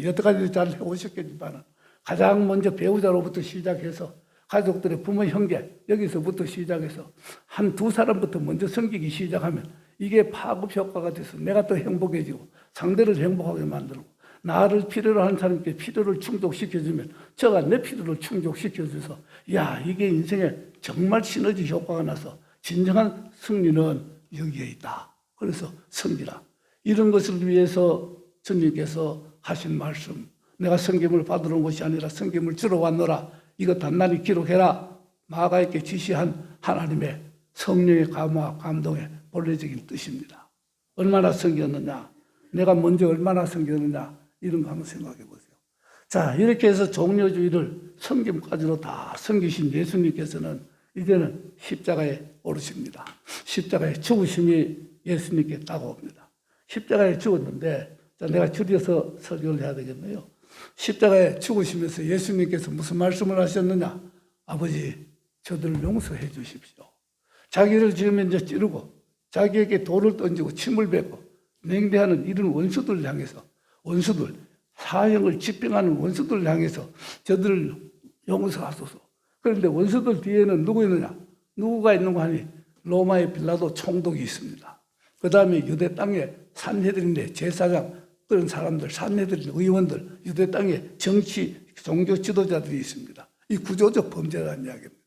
여태까지 잘 해오셨겠지만 가장 먼저 배우자로부터 시작해서 가족들의 부모, 형제 여기서부터 시작해서 한두 사람부터 먼저 섬기기 시작하면 이게 파급 효과가 돼서 내가 더 행복해지고 상대를 행복하게 만들고 나를 필요로 하는 사람께 필요를 충족시켜주면 저가 내 필요를 충족시켜줘서 야 이게 인생에 정말 시너지 효과가 나서 진정한 승리는 여기에 있다. 그래서 섬기라. 이런 것을 위해서 주님께서 하신 말씀 내가 섬김을 받으러 온 것이 아니라 섬김을 주러 왔노라. 이거 단단히 기록해라. 마가에게 지시한 하나님의 성령의 감화 감동의 본래적인 뜻입니다. 얼마나 섬겼느냐, 내가 먼저 얼마나 섬겼느냐 이런 거 한번 생각해 보세요. 자, 이렇게 해서 종려주의를 섬김까지로 다 섬기신 예수님께서는 이제는 십자가에 오르십니다. 십자가의 죽으심이 예수님께 다가옵니다. 십자가에 죽었는데, 자, 내가 줄여서 설교를 해야 되겠네요. 십자가에 죽으시면서 예수님께서 무슨 말씀을 하셨느냐? 아버지, 저들을 용서해 주십시오. 자기를 지으면 이제 찌르고, 자기에게 돌을 던지고 침을 뱉고 맹대하는 이런 원수들 향해서, 원수들, 사형을 집행하는 원수들 향해서 저들을 용서하소서. 그런데 원수들 뒤에는 누구 있느냐? 누구가 있는가 하니 로마의 빌라도 총독이 있습니다. 그 다음에 유대 땅에 산헤드린의 제사장, 그런 사람들, 산헤드린 의원들, 유대 땅에 정치, 종교 지도자들이 있습니다. 이 구조적 범죄라는 이야기입니다.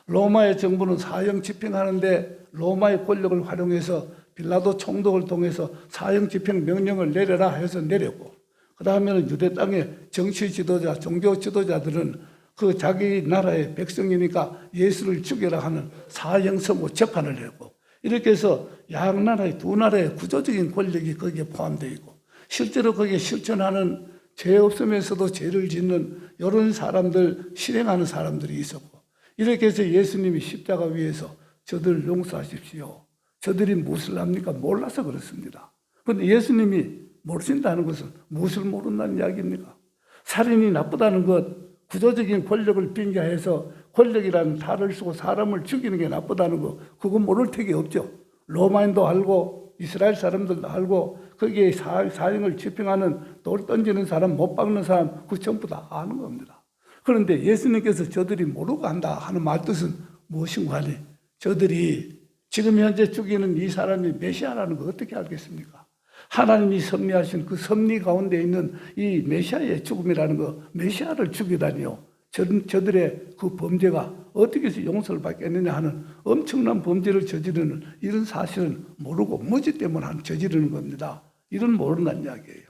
로마의 정부는 사형 집행하는데 로마의 권력을 활용해서 빌라도 총독을 통해서 사형 집행 명령을 내려라 해서 내렸고, 그 다음에는 유대 땅의 정치 지도자, 종교 지도자들은 그 자기 나라의 백성이니까 예수를 죽여라 하는 사형 선고 재판을 했고, 이렇게 해서 양 나라의 두 나라의 구조적인 권력이 거기에 포함되어 있고, 실제로 거기에 실천하는 죄 없으면서도 죄를 짓는 이런 사람들, 실행하는 사람들이 있었고, 이렇게 해서 예수님이 십자가 위에서 저들을 용서하십시오. 저들이 무엇을 합니까? 몰라서 그렇습니다. 그런데 예수님이 모르신다는 것은 무엇을 모른다는 이야기입니까? 살인이 나쁘다는 것, 구조적인 권력을 빙자해서 권력이라는 탈을 쓰고 사람을 죽이는 게 나쁘다는 거, 그거 모를 택이 없죠. 로마인도 알고 이스라엘 사람들도 알고 거기에 사형을 집행하는 돌 던지는 사람, 못 박는 사람, 그 전부 다 아는 겁니다. 그런데 예수님께서 저들이 모르고 한다 하는 말뜻은 무엇인가 하니, 저들이 지금 현재 죽이는 이 사람이 메시아라는 거 어떻게 알겠습니까? 하나님이 섭리하신 그 섭리 가운데 있는 이 메시아의 죽음이라는 거, 메시아를 죽이다니요. 저들의 그 범죄가 어떻게 해서 용서를 받겠느냐 하는 엄청난 범죄를 저지르는 이런 사실은 모르고 무지 때문에 저지르는 겁니다. 이런 모른다는 이야기예요.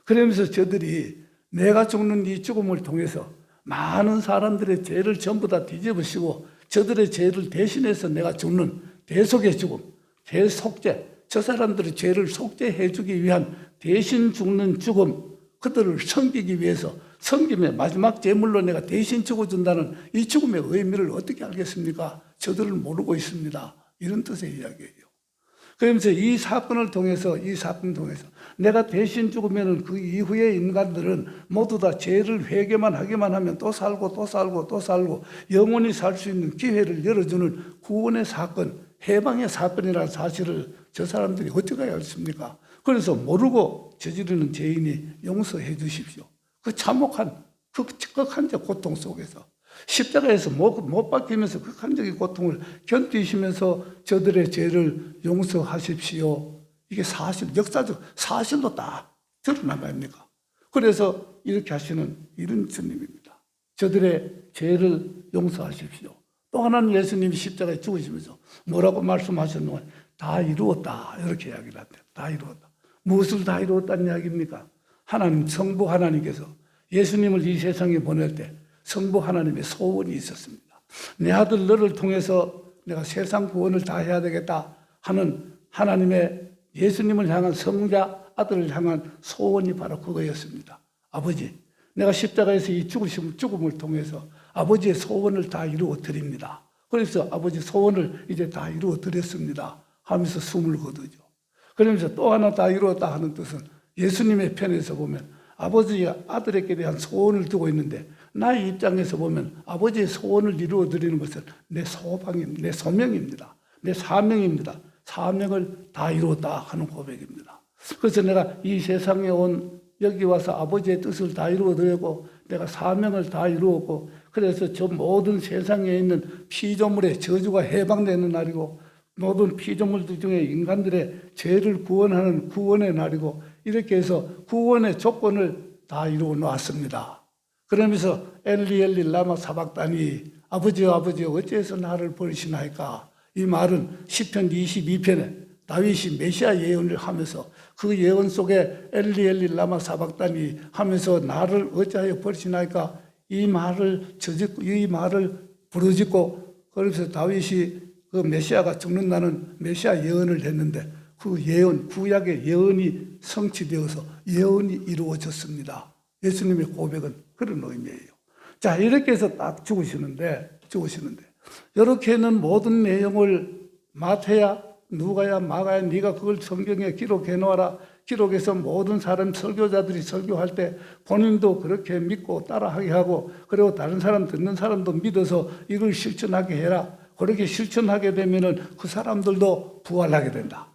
그러면서 저들이 내가 죽는 이 죽음을 통해서 많은 사람들의 죄를 전부 다 뒤집으시고 저들의 죄를 대신해서 내가 죽는 대속의 죽음, 대속죄, 저 사람들의 죄를 속죄해 주기 위한 대신 죽는 죽음, 그들을 섬기기 위해서 섬김의 마지막 제물로 내가 대신 죽어준다는 이 죽음의 의미를 어떻게 알겠습니까? 저들을 모르고 있습니다. 이런 뜻의 이야기예요. 그러면서 이 사건을 통해서 내가 대신 죽으면 그 이후의 인간들은 모두 다 죄를 회개만 하기만 하면 또 살고 또 살고 또 살고 영원히 살 수 있는 기회를 열어주는 구원의 사건, 해방의 사건이라는 사실을 저 사람들이 어떻게 알겠습니까? 그래서 모르고 저지르는 죄인이 용서해 주십시오. 그 참혹한, 그 극한적 고통 속에서 십자가에서 못 박히면서 극한적인 고통을 견디시면서 저들의 죄를 용서하십시오. 이게 사실, 역사적 사실로 다 드러난 거 아닙니까? 그래서 이렇게 하시는 이런 주님입니다. 저들의 죄를 용서하십시오. 또 하나는 예수님이 십자가에 죽으시면서 뭐라고 말씀하셨노? 다 이루었다. 이렇게 이야기를 한대요. 다 이루었다. 무엇을 다 이루었다는 이야기입니까? 하나님, 성부 하나님께서 예수님을 이 세상에 보낼 때 성부 하나님의 소원이 있었습니다. 내 아들 너를 통해서 내가 세상 구원을 다 해야 되겠다 하는 하나님의 예수님을 향한 성자 아들을 향한 소원이 바로 그거였습니다. 아버지, 내가 십자가에서 이 죽음을 통해서 아버지의 소원을 다 이루어 드립니다. 그래서 아버지 소원을 이제 다 이루어 드렸습니다 하면서 숨을 거두죠. 그러면서 또 하나 다 이루었다 하는 뜻은 예수님의 편에서 보면 아버지가 아들에게 대한 소원을 두고 있는데 나의 입장에서 보면 아버지의 소원을 이루어 드리는 것은 내 소방입니다. 내 소명입니다. 내 사명입니다. 사명을 다 이루었다 하는 고백입니다. 그래서 내가 이 세상에 온 여기 와서 아버지의 뜻을 다 이루어 드리고 내가 사명을 다 이루었고 그래서 저 모든 세상에 있는 피조물의 저주가 해방되는 날이고 모든 피조물들 중에 인간들의 죄를 구원하는 구원의 날이고 이렇게 해서 구원의 조건을 다 이루어 놓았습니다. 그러면서 엘리 라마 사박다니 아버지여 아버지여 어째서 나를 버리시나이까. 이 말은 시편 22편에 다윗이 메시아 예언을 하면서 그 예언 속에 엘리 라마 사박다니 하면서 나를 어찌하여 버리시나이까 이 말을 부르짖고 그래서 다윗이 그 메시아가 죽는다는 메시아 예언을 했는데 그 예언, 구약의 예언이 성취되어서 예언이 이루어졌습니다. 예수님의 고백은 그런 의미예요. 자, 이렇게 해서 딱 죽으시는데 이렇게는 모든 내용을 마태야, 누가야, 마가야 네가 그걸 성경에 기록해 놓아라. 기록해서 모든 사람 설교자들이 설교할 때 본인도 그렇게 믿고 따라하게 하고 그리고 다른 사람 듣는 사람도 믿어서 이걸 실천하게 해라. 그렇게 실천하게 되면은 그 사람들도 부활하게 된다.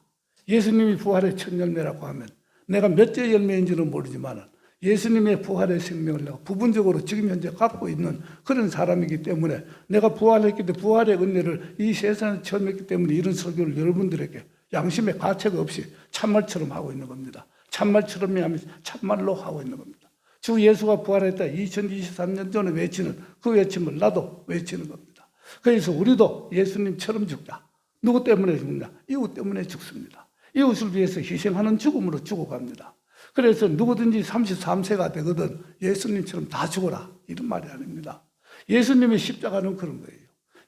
예수님이 부활의 첫 열매라고 하면 내가 몇째 열매인지는 모르지만 예수님의 부활의 생명을 내가 부분적으로 지금 현재 갖고 있는 그런 사람이기 때문에 내가 부활했기 때문에 부활의 은혜를 이 세상에 처음 했기 때문에 이런 설교를 여러분들에게 양심의 가책 없이 참말처럼 하고 있는 겁니다. 참말처럼 하면서 참말로 하고 있는 겁니다. 주 예수가 부활했다 2023년 전에 외치는 그 외침을 나도 외치는 겁니다. 그래서 우리도 예수님처럼 죽자. 누구 때문에 죽냐? 이웃 때문에 죽습니다. 이웃을 위해서 희생하는 죽음으로 죽어갑니다. 그래서 누구든지 33세가 되거든 예수님처럼 다 죽어라 이런 말이 아닙니다. 예수님의 십자가는 그런 거예요.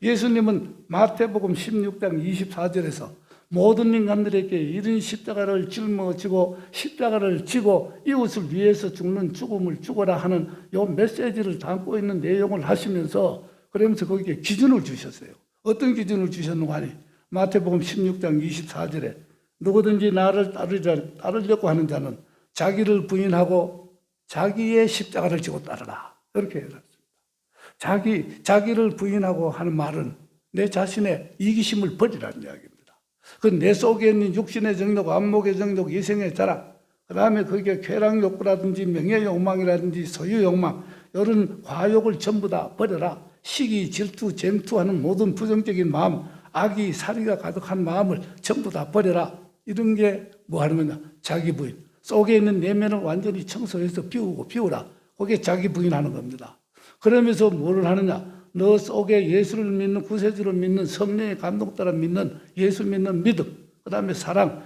예수님은 마태복음 16장 24절에서 모든 인간들에게 이런 십자가를 짊어지고 십자가를 지고 이웃을 위해서 죽는 죽음을 죽어라 하는 이 메시지를 담고 있는 내용을 하시면서 그러면서 거기에 기준을 주셨어요. 어떤 기준을 주셨는가 하니 마태복음 16장 24절에 누구든지 나를 따르려고 하는 자는 자기를 부인하고 자기의 십자가를 지고 따르라. 그렇게 해놨습니다. 자기를 부인하고 하는 말은 내 자신의 이기심을 버리라는 이야기입니다. 그 내 속에 있는 육신의 정욕, 안목의 정욕, 이생의 자랑, 그 다음에 그게 쾌락 욕구라든지 명예 욕망이라든지 소유 욕망, 이런 과욕을 전부 다 버려라. 시기, 질투, 쟁투하는 모든 부정적인 마음, 악이, 사리가 가득한 마음을 전부 다 버려라. 이런 게 뭐 하는 거냐? 자기 부인. 속에 있는 내면을 완전히 청소해서 비우라. 그게 자기 부인하는 겁니다. 그러면서 뭐를 하느냐? 너 속에 예수를 믿는, 구세주를 믿는, 성령의 감동 따라 믿는, 예수 믿는 믿음, 그 다음에 사랑,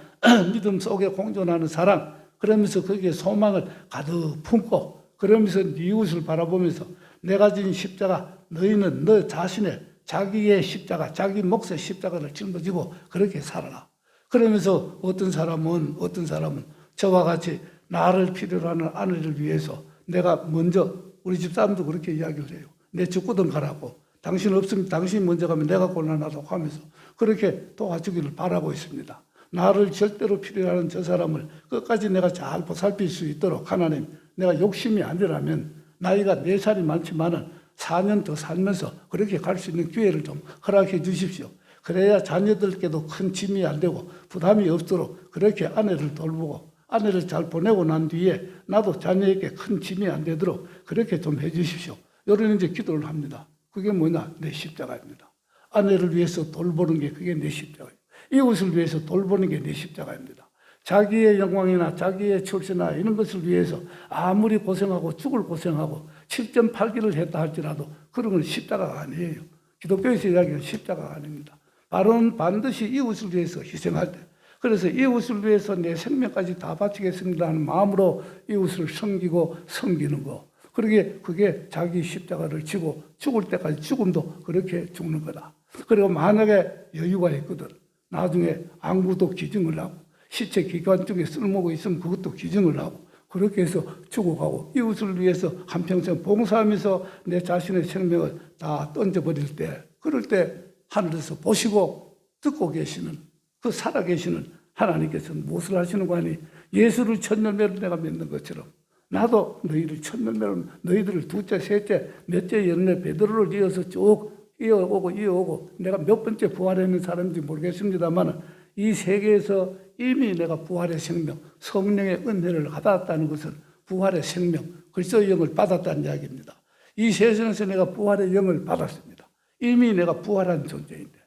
믿음 속에 공존하는 사랑, 그러면서 거기에 소망을 가득 품고, 그러면서 네 이웃을 바라보면서 내가 진 십자가, 너희는 너 자신의 자기의 십자가, 자기 몫의 십자가를 짊어지고 그렇게 살아라. 그러면서 어떤 사람은 저와 같이 나를 필요로 하는 아내를 위해서 내가 먼저, 우리 집사람도 그렇게 이야기를 해요. 내 죽거든 가라고. 당신 없으면 당신이 먼저 가면 내가 곤란하다고 하면서 그렇게 도와주기를 바라고 있습니다. 나를 절대로 필요로 하는 저 사람을 끝까지 내가 잘 보살필 수 있도록 하나님, 내가 욕심이 아니라면 나이가 4살이 많지만은 4년 더 살면서 그렇게 갈 수 있는 기회를 좀 허락해 주십시오. 그래야 자녀들께도 큰 짐이 안 되고 부담이 없도록 그렇게 아내를 돌보고 아내를 잘 보내고 난 뒤에 나도 자녀에게 큰 짐이 안 되도록 그렇게 좀 해 주십시오. 이런 이제 기도를 합니다. 그게 뭐냐? 내 십자가입니다. 아내를 위해서 돌보는 게 그게 내 십자가예요. 이웃을 위해서 돌보는 게 내 십자가입니다. 자기의 영광이나 자기의 출세나 이런 것을 위해서 아무리 고생하고 죽을 고생하고 7.8기를 했다 할지라도 그런 건 십자가가 아니에요. 기독교에서 이야기하는 십자가가 아닙니다. 바로는 반드시 이웃을 위해서 희생할 때, 그래서 이웃을 위해서 내 생명까지 다 바치겠습니다 하는 마음으로 이웃을 섬기고 섬기는 거. 그게 자기 십자가를 지고 죽을 때까지 죽음도 그렇게 죽는 거다. 그리고 만약에 여유가 있거든, 나중에 안구도 기증을 하고 시체 기관 중에 쓸모가 있으면 그것도 기증을 하고 그렇게 해서 죽어가고 이웃을 위해서 한평생 봉사하면서 내 자신의 생명을 다 던져버릴 때, 그럴 때 하늘에서 보시고 듣고 계시는 그 살아계시는 하나님께서는 무엇을 하시는가 하니 예수를 첫 열매로 내가 맺는 것처럼 나도 너희를 첫 열매로 너희들을 둘째, 셋째, 몇째 열매 베드로를 이어서 쭉 이어오고 내가 몇 번째 부활했는 사람인지 모르겠습니다만 이 세계에서 이미 내가 부활의 생명, 성령의 은혜를 받았다는 것은 부활의 생명, 그리스도의 영을 받았다는 이야기입니다. 이 세상에서 내가 부활의 영을 받았습니다. 이미 내가 부활한 존재인데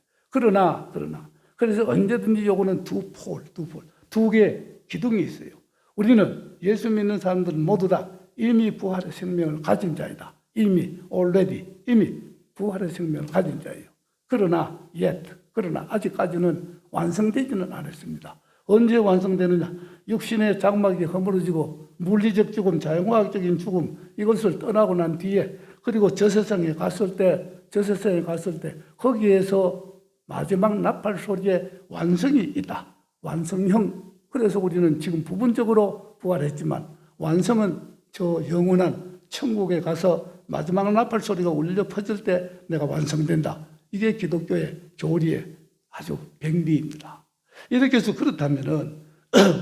그래서 언제든지 요거는 두 개의 기둥이 있어요. 우리는 예수 믿는 사람들은 모두 다 이미 부활의 생명을 가진 자이다. 이미 부활의 생명을 가진 자예요. 그러나 아직까지는 완성되지는 않았습니다. 언제 완성되느냐? 육신의 장막이 허물어지고 물리적 죽음, 자연과학적인 죽음 이것을 떠나고 난 뒤에 그리고 저 세상에 갔을 때 거기에서 마지막 나팔 소리에 완성이 있다. 완성형. 그래서 우리는 지금 부분적으로 부활했지만 완성은 저 영원한 천국에 가서 마지막 나팔 소리가 울려 퍼질 때 내가 완성된다. 이게 기독교의 교리의 아주 백미입니다. 이렇게 해서 그렇다면은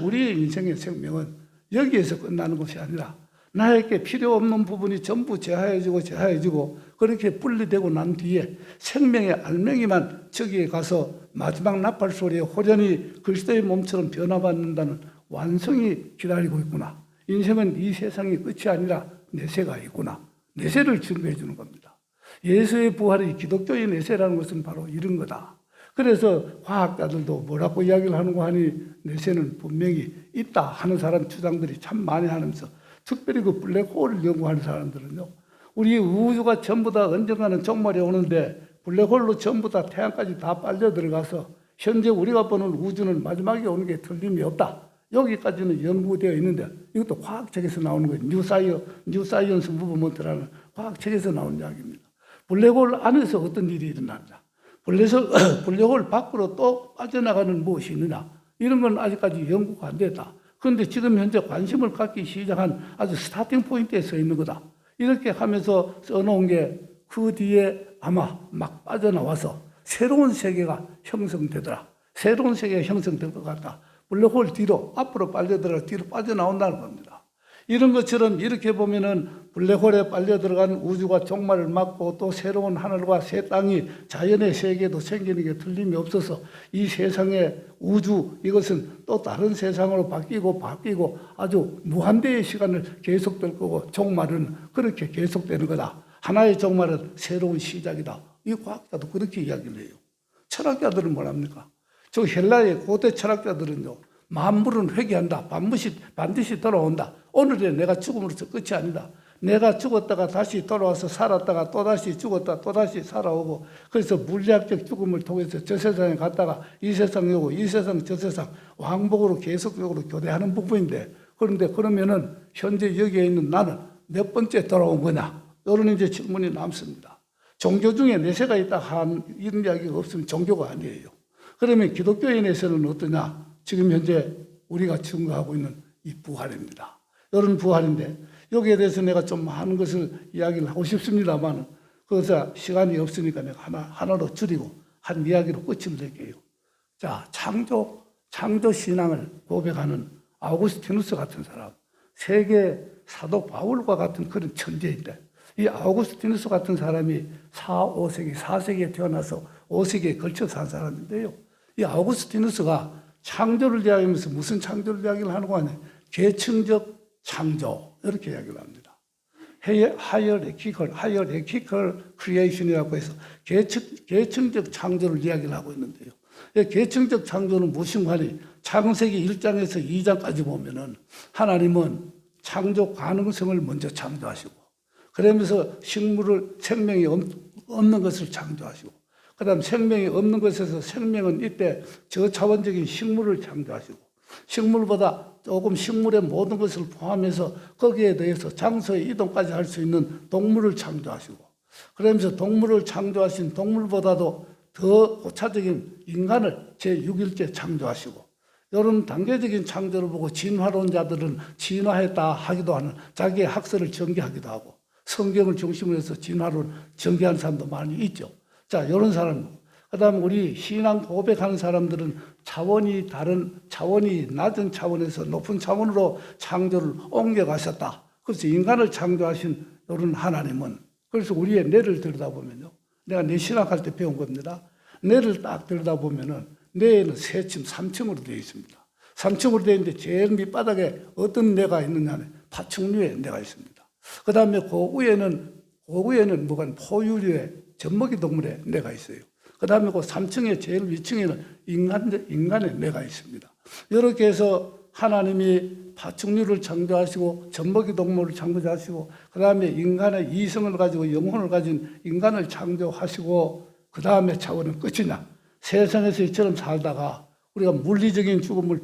우리의 인생의 생명은 여기에서 끝나는 것이 아니라 나에게 필요 없는 부분이 전부 제하해지고 그렇게 분리되고 난 뒤에 생명의 알맹이만 저기에 가서 마지막 나팔 소리에 호련히 그리스도의 몸처럼 변화받는다는 완성이 기다리고 있구나. 인생은 이 세상이 끝이 아니라 내세가 있구나. 내세를 준비해 주는 겁니다. 예수의 부활이 기독교의 내세라는 것은 바로 이런 거다. 그래서 과학자들도 뭐라고 이야기를 하는가 하니 내세는 분명히 있다 하는 사람 주장들이 참 많이 하면서 특별히 그 블랙홀을 연구하는 사람들은요. 우리 우주가 전부 다 언젠가는 종말이 오는데 블랙홀로 전부 다 태양까지 다 빨려 들어가서 현재 우리가 보는 우주는 마지막에 오는 게 틀림이 없다. 여기까지는 연구되어 있는데 이것도 과학책에서 나오는 거예요. 뉴사이언스 무브먼트라는 과학책에서 나온 이야기입니다. 블랙홀 안에서 어떤 일이 일어나느냐. 블랙홀 밖으로 또 빠져나가는 무엇이 있느냐. 이런 건 아직까지 연구가 안 됐다. 그런데 지금 현재 관심을 갖기 시작한 아주 스타팅 포인트에 서 있는 거다. 이렇게 하면서 써놓은 게 그 뒤에 아마 막 빠져나와서 새로운 세계가 형성되더라. 새로운 세계가 형성될 것 같다. 블랙홀 뒤로 앞으로 빨려들어가 뒤로 빠져나온다는 겁니다. 이런 것처럼 이렇게 보면은 블랙홀에 빨려 들어간 우주가 종말을 맞고 또 새로운 하늘과 새 땅이 자연의 세계도 생기는 게 틀림이 없어서 이 세상의 우주 이것은 또 다른 세상으로 바뀌고 아주 무한대의 시간을 계속될 거고 종말은 그렇게 계속되는 거다. 하나의 종말은 새로운 시작이다. 이 과학자도 그렇게 이야기를 해요. 철학자들은 뭐랍니까? 저 헬라의 고대 철학자들은요. 만물은 회귀한다. 반드시 돌아온다. 오늘의 내가 죽음으로서 끝이 아니다. 내가 죽었다가 다시 돌아와서 살았다가 또다시 죽었다 또다시 살아오고 그래서 물리학적 죽음을 통해서 저 세상에 갔다가 이 세상에 오고 이 세상 저 세상 왕복으로 계속적으로 교대하는 부분인데 그런데 그러면은 현재 여기에 있는 나는 몇 번째 돌아온 거냐? 이런 이제 질문이 남습니다. 종교 중에 내세가 있다 한 이런 이야기가 없으면 종교가 아니에요. 그러면 기독교의 내세는 어떠냐? 지금 현재 우리가 증거하고 있는 이 부활입니다. 이런 부활인데 여기에 대해서 내가 좀 많은 것을 이야기를 하고 싶습니다만 그래서 시간이 없으니까 내가 하나로 줄이고 한 이야기로 끝을 낼게요. 자, 창조 신앙을 고백하는 아우구스티누스 같은 사람, 세계 사도 바울과 같은 그런 천재인데 이 아우구스티누스 같은 사람이 4세기에 태어나서 5세기에 걸쳐서 산 사람인데요. 이 아우구스티누스가 창조를 이야기하면서 무슨 창조를 이야기를 하는 거 아니에요? 계층적 창조 이렇게 이야기를 합니다. hierarchical creation이라고 해서 계층적 창조를 이야기를 하고 있는데요. 계층적 창조는 무엇인가 하니 창세기 1장에서 2장까지 보면은 하나님은 창조 가능성을 먼저 창조하시고 그러면서 생명이 없는 것을 창조하시고 그 다음 생명이 없는 것에서 생명은 이때 저차원적인 식물을 창조하시고 식물보다 조금 식물의 모든 것을 포함해서 거기에 대해서 장소의 이동까지 할 수 있는 동물을 창조하시고 그러면서 동물을 창조하신 동물보다도 더 고차적인 인간을 제6일째 창조하시고 이런 단계적인 창조를 보고 진화론자들은 진화했다 하기도 하는 자기의 학설을 전개하기도 하고 성경을 중심으로 해서 진화를 전개하는 사람도 많이 있죠. 자, 이런 사람. 그다음 우리 신앙 고백하는 사람들은 차원이 낮은 차원에서 높은 차원으로 창조를 옮겨가셨다. 그래서 인간을 창조하신 이런 하나님은, 그래서 우리의 뇌를 들여다보면요, 내가 뇌 신학할 때 배운 겁니다. 뇌를 딱 들여다보면은 뇌에는 3층, 3층으로 되어 있습니다. 3층으로 되어 있는데 제일 밑바닥에 어떤 뇌가 있느냐는 파충류의 뇌가 있습니다. 그 다음에 그 위에는 뭐가 포유류의 젖먹이 동물의 뇌가 있어요. 그 다음에 그 3층의 제일 위층에는 인간의 뇌가 있습니다. 이렇게 해서 하나님이 파충류를 창조하시고 젖먹이 동물을 창조하시고 그 다음에 인간의 이성을 가지고 영혼을 가진 인간을 창조하시고 그 다음에 차원은 끝이냐. 세상에서 이처럼 살다가 우리가 물리적인 죽음을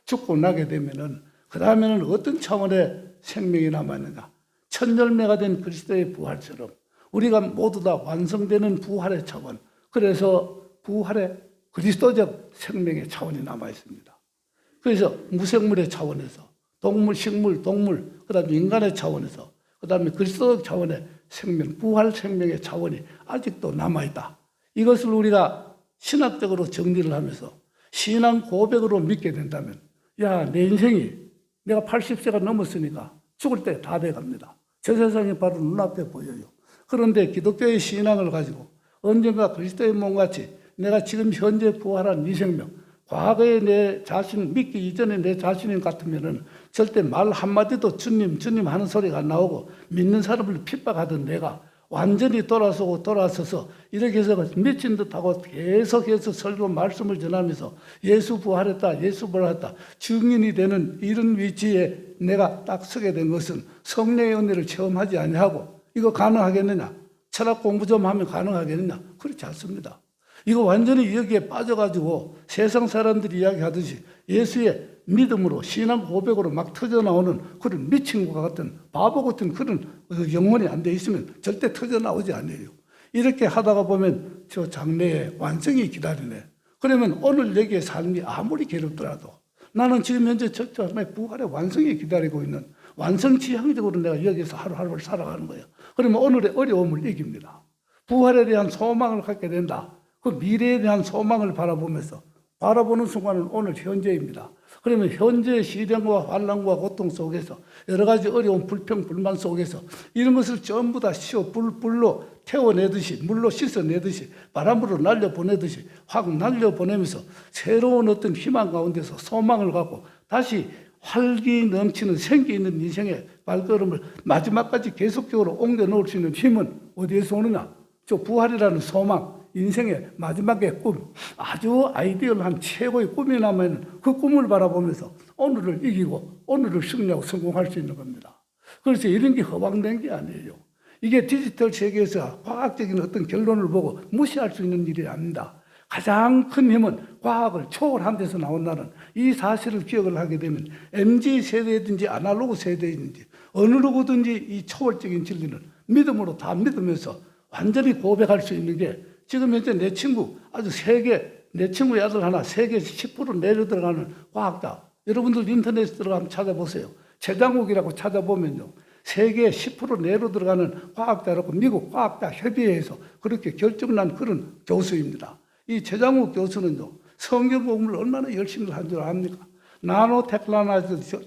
죽고 나게 되면은 그 다음에는 어떤 차원의 생명이 남았느냐. 첫 열매가 된 그리스도의 부활처럼 우리가 모두 다 완성되는 부활의 차원, 그래서 부활의 그리스도적 생명의 차원이 남아 있습니다. 그래서 무생물의 차원에서 동물, 식물, 동물, 그 다음에 인간의 차원에서 그 다음에 그리스도적 차원의 생명, 부활 생명의 차원이 아직도 남아있다. 이것을 우리가 신학적으로 정리를 하면서 신앙 고백으로 믿게 된다면, 야, 내 인생이 내가 80세가 넘었으니까 죽을 때 다 돼갑니다. 저 세상이 바로 눈앞에 보여요. 그런데 기독교의 신앙을 가지고 언젠가 그리스도의 몸같이 내가 지금 현재 부활한 이 생명, 과거에 내 자신 믿기 이전에 내 자신인 같으면은 절대 말 한마디도 주님 하는 소리가 안 나오고 믿는 사람을 핍박하던 내가 완전히 돌아서서 이렇게 해서 미친 듯하고 계속해서 설교 말씀을 전하면서 예수 부활했다, 예수 부활했다 증인이 되는 이런 위치에 내가 딱 서게 된 것은 성령의 은혜를 체험하지 아니하고 이거 가능하겠느냐? 철학 공부 좀 하면 가능하겠느냐? 그렇지 않습니다. 이거 완전히 여기에 빠져가지고 세상 사람들이 이야기하듯이 예수의 믿음으로 신앙 고백으로 막 터져나오는 그런 미친 것 같은 바보 같은 그런 영혼이 안 돼 있으면 절대 터져나오지 않아요. 이렇게 하다가 보면 저 장래에 완성이 기다리네. 그러면 오늘 내게 삶이 아무리 괴롭더라도 나는 지금 현재 저 부활의 완성이 기다리고 있는 완성지향적으로 내가 여기서 하루하루를 살아가는 거예요. 그러면 오늘의 어려움을 이깁니다. 부활에 대한 소망을 갖게 된다. 그 미래에 대한 소망을 바라보는 순간은 오늘 현재입니다. 그러면 현재의 시련과 환난과 고통 속에서 여러 가지 어려운 불평, 불만 속에서 이런 것을 전부 다 불로 태워내듯이 물로 씻어내듯이 바람으로 날려보내듯이 확 날려보내면서 새로운 어떤 희망 가운데서 소망을 갖고 다시 활기 넘치는 생기 있는 인생의 발걸음을 마지막까지 계속적으로 옮겨 놓을 수 있는 힘은 어디에서 오느냐? 저 부활이라는 소망, 인생의 마지막의 꿈, 아주 아이디얼한 최고의 꿈이 남아있는 그 꿈을 바라보면서 오늘을 이기고 오늘을 승리하고 성공할 수 있는 겁니다. 그래서 이런 게 허황된 게 아니에요. 이게 디지털 세계에서 과학적인 어떤 결론을 보고 무시할 수 있는 일이 아닙니다. 가장 큰 힘은 과학을 초월한 데서 나온다는 이 사실을 기억을 하게 되면 MZ 세대든지 아날로그 세대든지 어느 누구든지 이 초월적인 진리는 믿음으로 다 믿으면서 완전히 고백할 수 있는 게 지금 현재 내 친구 내 친구의 아들 하나 세계 10% 내려 들어가는 과학자, 여러분들 인터넷에 들어가면 찾아보세요. 최장욱이라고 찾아보면요, 세계 10% 내로 들어가는 과학자라고 미국 과학자 협의회에서 그렇게 결정난 그런 교수입니다. 이 최장욱 교수는요, 성경 공부를 얼마나 열심히 한 줄 압니까? 나노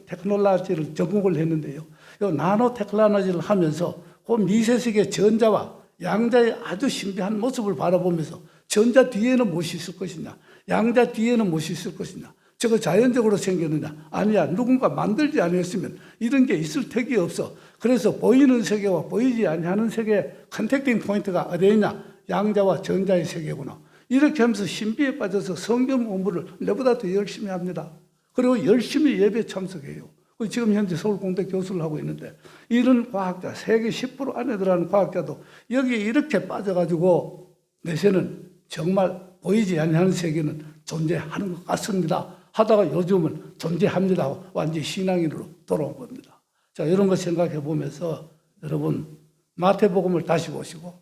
테크놀로지를 전공을 했는데요, 이 나노 테크놀로지를 하면서 그 미세색의 전자와 양자의 아주 신비한 모습을 바라보면서 전자 뒤에는 무엇이 있을 것이냐, 양자 뒤에는 무엇이 있을 것이냐, 저거 자연적으로 생겼느냐, 아니야, 누군가 만들지 않았으면 이런 게 있을 택이 없어. 그래서 보이는 세계와 보이지 아니하는 세계의 컨택팅 포인트가 어디에 있냐, 양자와 전자의 세계구나. 이렇게 하면서 신비에 빠져서 성경 공부를 내보다 더 열심히 합니다. 그리고 열심히 예배 참석해요. 지금 현재 서울공대 교수를 하고 있는데 이런 과학자, 세계 10% 안에 들어가는 과학자도 여기에 이렇게 빠져가지고 내세는 정말 보이지 않는 세계는 존재하는 것 같습니다 하다가 요즘은 존재합니다 하고 완전히 신앙인으로 돌아온 겁니다. 자, 이런 거 생각해 보면서 여러분 마태복음을 다시 보시고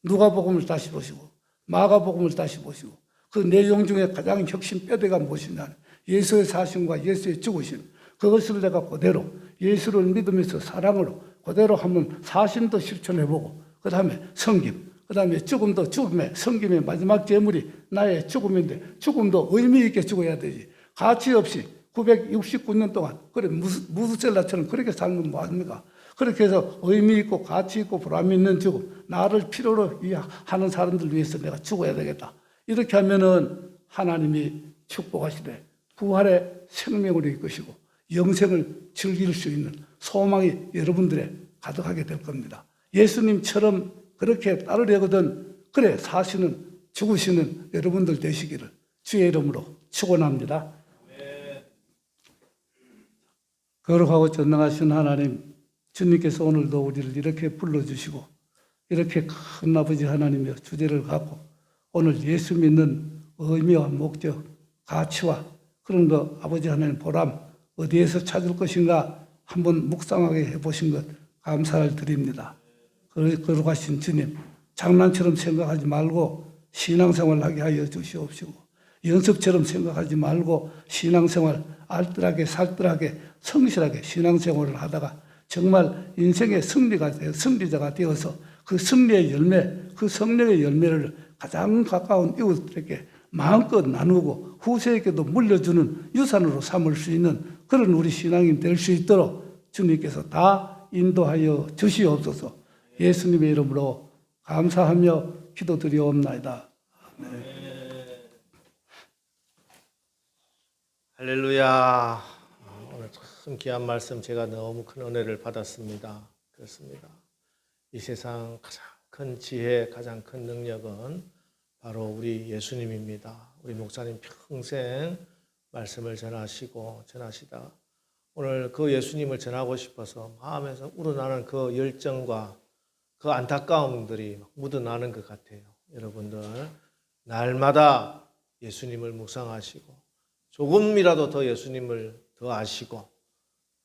누가복음을 다시 보시고 마가복음을 다시 보시고 그 내용 중에 가장 핵심 뼈대가 무엇이냐, 예수의 사심과 예수의 죽으심, 그것을 내가 그대로 예수를 믿으면서 사랑으로 그대로 한번 사심도 실천해보고 그 다음에 섬김, 그 다음에 죽음도 죽음의 성김의 마지막 제물이 나의 죽음인데 죽음도 의미 있게 죽어야 되지. 가치 없이 969년 동안 그래 무드셀라처럼 그렇게 살면 뭐합니까? 그렇게 해서 의미 있고 가치 있고 보람 있는 죽음, 나를 필요로 하는 사람들 위해서 내가 죽어야 되겠다. 이렇게 하면은 하나님이 축복하시되 부활의 생명으로 이끄시고 영생을 즐길 수 있는 소망이 여러분들의 가득하게 될 겁니다. 예수님처럼 그렇게 따르려거든 그래 사시는 죽으시는 여러분들 되시기를 주의 이름으로 축원합니다. 거룩하고 전능하신 하나님, 주님께서 오늘도 우리를 이렇게 불러주시고 이렇게 큰 아버지 하나님의 주제를 갖고 오늘 예수 믿는 의미와 목적, 가치와 그런 거 아버지 하나님 보람 어디에서 찾을 것인가 한번 묵상하게 해보신 것 감사를 드립니다. 거룩하신 주님, 장난처럼 생각하지 말고 신앙생활 하게 하여 주시옵시고 연습처럼 생각하지 말고 신앙생활 알뜰하게 살뜰하게 성실하게 신앙생활을 하다가 정말 인생의 승리자가 되어서 그 승리의 열매, 그 성령의 열매를 가장 가까운 이웃들에게 마음껏 나누고 후세에게도 물려주는 유산으로 삼을 수 있는 그런 우리 신앙인 될 수 있도록 주님께서 다 인도하여 주시옵소서. 예수님의 이름으로 감사하며 기도드리옵나이다. 아멘. 할렐루야. 오늘 참 귀한 말씀 제가 너무 큰 은혜를 받았습니다. 그렇습니다. 이 세상 가장 큰 지혜, 가장 큰 능력은 바로 우리 예수님입니다. 우리 목사님 평생 말씀을 전하시다 오늘 그 예수님을 전하고 싶어서 마음에서 우러나는 그 열정과 그 안타까움들이 묻어나는 것 같아요. 여러분들 날마다 예수님을 묵상하시고 조금이라도 더 예수님을 더 아시고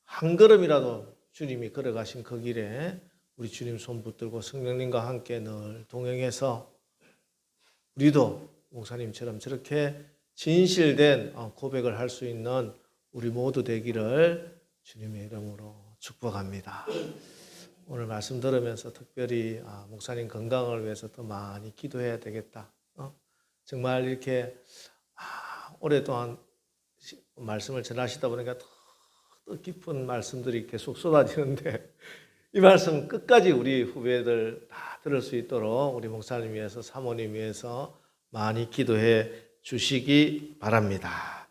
한 걸음이라도 주님이 걸어가신 그 길에 우리 주님 손 붙들고 성령님과 함께 늘 동행해서 우리도 목사님처럼 저렇게 진실된 고백을 할 수 있는 우리 모두 되기를 주님의 이름으로 축복합니다. 오늘 말씀 들으면서 특별히 목사님 건강을 위해서 더 많이 기도해야 되겠다. 정말 이렇게 오랫동안 말씀을 전하시다 보니까 더 깊은 말씀들이 계속 쏟아지는데 이 말씀 끝까지 우리 후배들 다 들을 수 있도록 우리 목사님 위해서 사모님 위해서 많이 기도해 주시기 바랍니다.